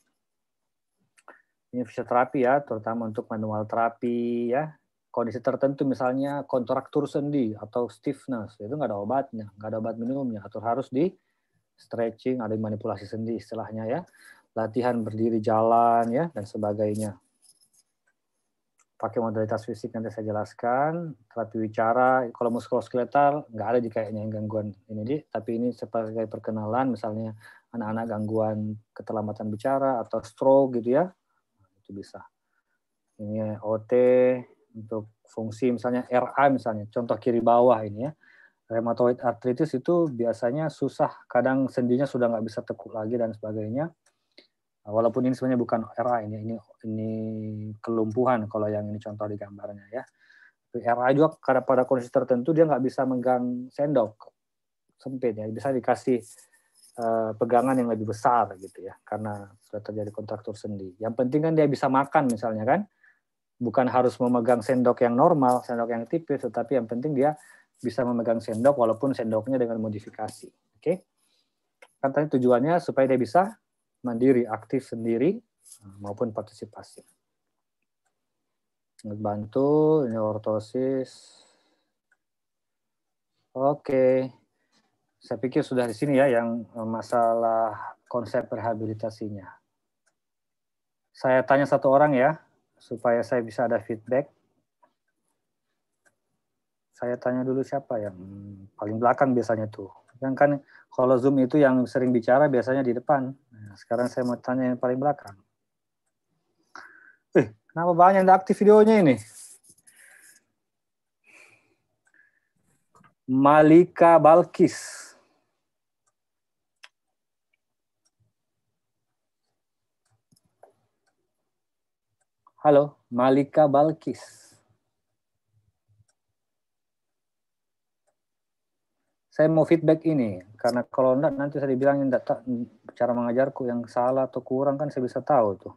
Ini fisioterapi ya, terutama untuk manual terapi ya. Kondisi tertentu misalnya kontraktur sendi atau stiffness, itu nggak ada obatnya, nggak ada obat minumnya, atau harus di stretching, ada manipulasi sendi istilahnya ya, latihan berdiri jalan ya, dan sebagainya. Pakai modalitas fisik nanti saya jelaskan, terapi bicara, kalau muskuloskeletal nggak ada kayaknya yang gangguan ini, tapi ini sebagai perkenalan, misalnya anak-anak gangguan keterlambatan bicara atau stroke gitu ya, itu bisa. Ini OT untuk fungsi misalnya RA misalnya, contoh kiri bawah ini ya, rheumatoid arthritis itu biasanya susah, kadang sendinya sudah nggak bisa tekuk lagi dan sebagainya. Walaupun ini sebenarnya bukan RA, ini kelumpuhan kalau yang ini contoh di gambarnya ya. RA juga karena pada kondisi tertentu dia nggak bisa megang sendok, sempit ya, bisa dikasih pegangan yang lebih besar gitu ya, karena sudah terjadi kontraktur sendi. Yang penting kan dia bisa makan misalnya kan, bukan harus memegang sendok yang normal, sendok yang tipis, tetapi yang penting dia bisa memegang sendok walaupun sendoknya dengan modifikasi. Oke? Kan tadi tujuannya supaya dia bisa mandiri, aktif sendiri, maupun partisipasi. Bantu, ini ortosis. Oke. Saya pikir sudah di sini ya yang masalah konsep rehabilitasinya. Saya tanya satu orang ya, supaya saya bisa ada feedback. Saya tanya dulu siapa yang paling belakang biasanya tuh. Kan kalau Zoom itu yang sering bicara biasanya di depan. Nah, sekarang saya mau tanya yang paling belakang. Kenapa banyak yang aktif videonya ini? Malika Balkis. Halo, Malika Balkis. Saya mau feedback ini, karena kalau enggak nanti saya dibilangin cara mengajarku yang salah atau kurang kan saya bisa tahu tuh.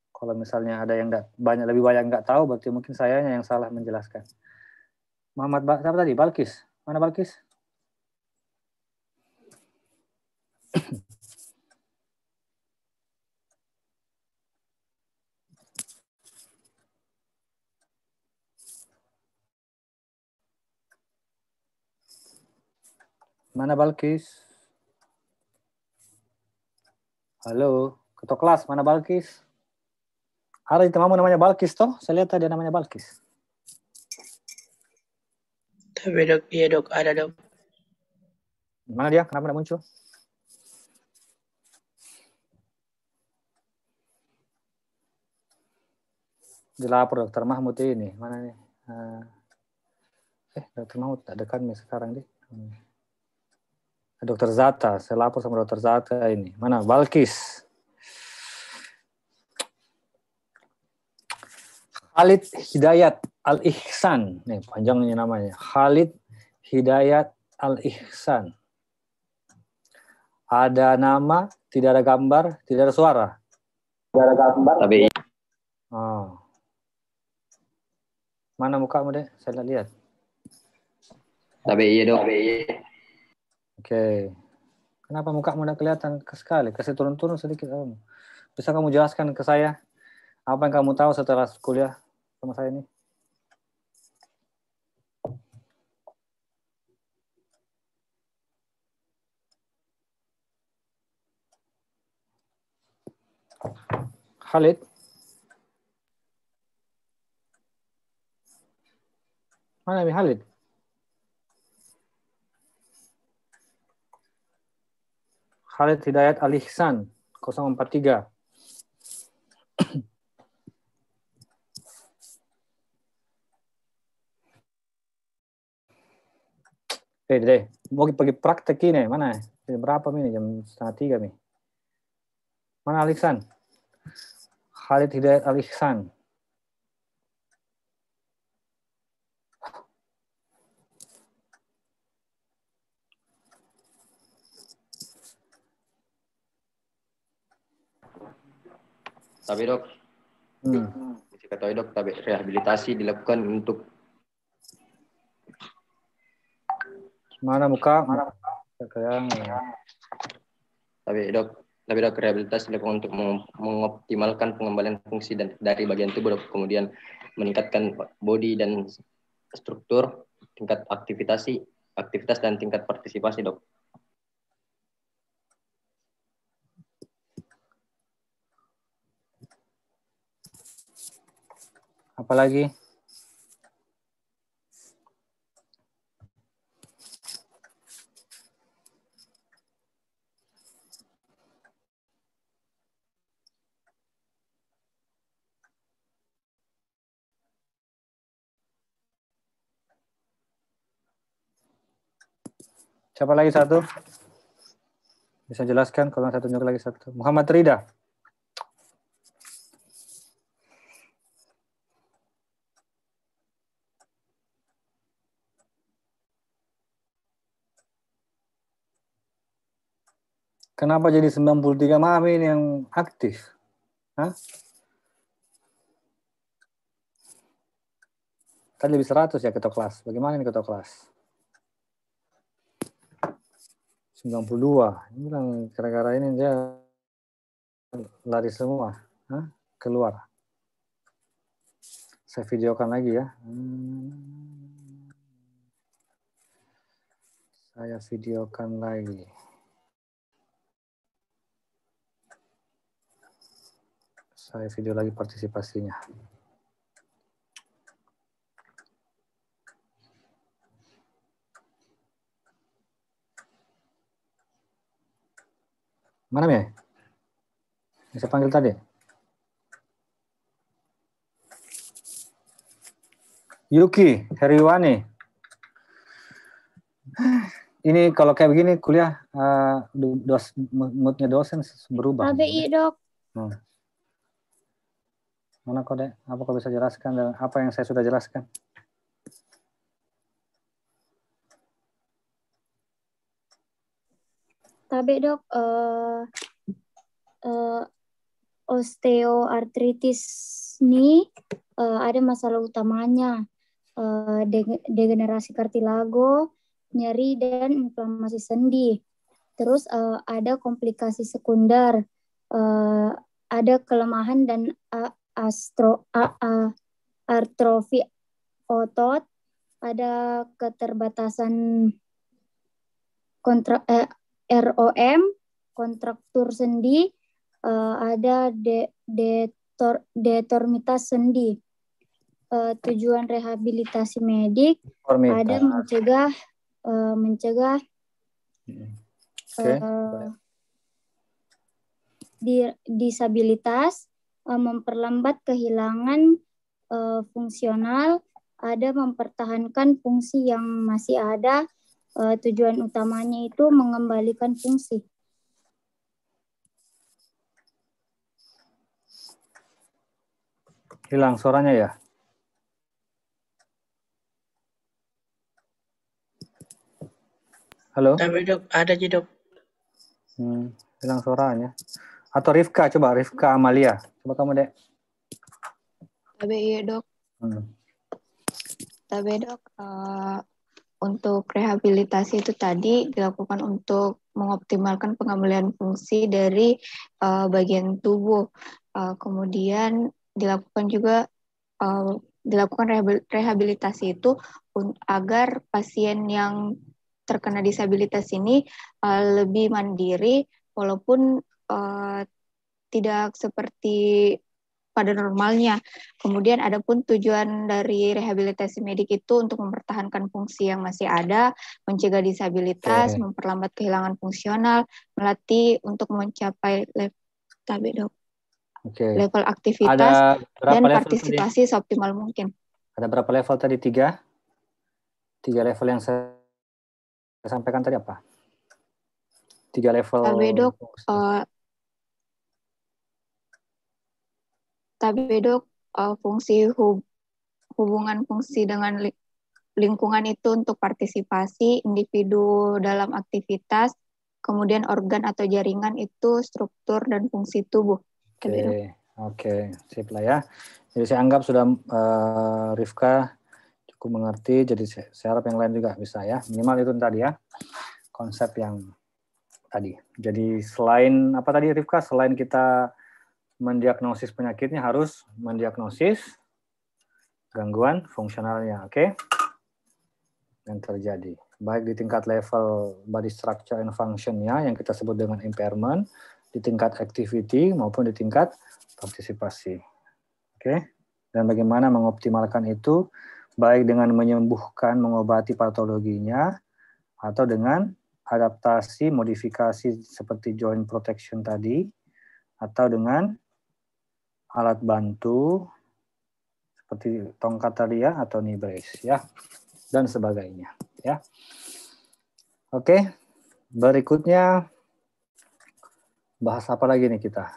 Kalau misalnya ada yang lebih banyak nggak tahu, berarti mungkin sayanya yang salah menjelaskan. Siapa tadi? Balkis. Mana Balkis? Mana Balkis? Halo, ketua kelas, mana Balkis? Ada di temanmu namanya Balkis toh? Saya lihat ada namanya Balkis. Tapi dok, iya dok, ada dok. Mana dia? Kenapa tidak muncul? Dilapor Dokter Mahmud ini. Mana nih? Dokter Mahmud tak dekat nih sekarang deh. Dokter Zata, saya lapor sama Dokter Zata ini. Mana? Balkis. Khalid Hidayat Al-Ihsan. Nih panjangnya namanya. Khalid Hidayat Al-Ihsan. Ada nama, tidak ada gambar, tidak ada suara. Tidak ada gambar. Tapi oh. Mana mukamu deh? Saya lihat. Tapi iya dok. Oke. Kenapa mukamu tidak kelihatan sekali? Kasih turun-turun sedikit. Bisa kamu jelaskan ke saya apa yang kamu tahu setelah kuliah sama saya ini? Khalid? Mana nih Khalid? Khalid Hidayat Al-Ihsan 043. Deh, mau pergi praktek ini, mana? Berapa ini? Jam 2:30 nih. Mana Al-Ihsan? Khalid Hidayat Al-Ihsan. Tapi dok, bisa ketahui dok, tapi rehabilitasi dilakukan untuk mana muka? Tapi dok rehabilitasi dilakukan untuk mengoptimalkan pengembalian fungsi dari bagian tubuh dok, kemudian meningkatkan body dan struktur, tingkat aktivitas dan tingkat partisipasi dok. Apalagi? Siapa lagi satu? Bisa jelaskan kalau saya tunjuk lagi satu. Muhammad Rida. Kenapa jadi 93 Mami ini yang aktif? Hah? Tadi lebih 100 ya ketua kelas. Bagaimana ini ketua kelas? 92. Ini bilang gara-gara ini dia lari semua. Hah? Keluar. Saya videokan lagi ya. Saya videokan lagi. Saya video lagi partisipasinya. Mana ya? Saya panggil tadi. Yuki Heriwani. Ini kalau kayak begini kuliah moodnya dosen berubah. KBI dok. Mana kok dek? Apa kau bisa jelaskan dan apa yang saya sudah jelaskan? KBI dok. Osteoartritis ini ada masalah utamanya, degenerasi kartilago, nyeri dan inflamasi sendi. Terus ada komplikasi sekunder, ada kelemahan dan atrofi otot, ada keterbatasan ROM, kontraktur sendi, ada deformitas sendi. Tujuan rehabilitasi medik ada mencegah disabilitas, memperlambat kehilangan fungsional, ada mempertahankan fungsi yang masih ada. Tujuan utamanya itu mengembalikan fungsi. Hilang suaranya ya? Halo? Tapi dok, ada aja dok. Hilang suaranya. Atau Rifka, coba Rifka Amalia. Coba kamu dek. Tapi iya dok. Tapi dok, untuk rehabilitasi itu tadi dilakukan untuk mengoptimalkan pengembalian fungsi dari bagian tubuh. Kemudian dilakukan juga rehabilitasi itu agar pasien yang terkena disabilitas ini lebih mandiri walaupun tidak seperti pada normalnya. Kemudian adapun tujuan dari rehabilitasi medik itu untuk mempertahankan fungsi yang masih ada, mencegah disabilitas, memperlambat kehilangan fungsional, melatih untuk mencapai level aktivitas dan partisipasi seoptimal mungkin. Ada berapa level tadi? Tiga level yang saya sampaikan tadi apa? 3 level. Fungsi hubungan fungsi dengan lingkungan itu untuk partisipasi individu dalam aktivitas, kemudian organ atau jaringan itu struktur dan fungsi tubuh. Oke, sip lah ya. Jadi saya anggap sudah Rifka cukup mengerti, jadi saya harap yang lain juga bisa ya. Minimal itu tadi ya, konsep yang tadi. Jadi selain apa tadi Rifka, selain kita mendiagnosis penyakitnya harus mendiagnosis gangguan fungsionalnya, oke? Yang terjadi. Baik di tingkat level body structure and function-nya yang kita sebut dengan impairment, di tingkat activity maupun di tingkat partisipasi. Oke? Dan bagaimana mengoptimalkan itu baik dengan menyembuhkan, mengobati patologinya atau dengan adaptasi, modifikasi seperti joint protection tadi atau dengan alat bantu seperti tongkat tadi ya atau knee brace ya dan sebagainya ya. Oke, berikutnya bahas apa lagi nih kita?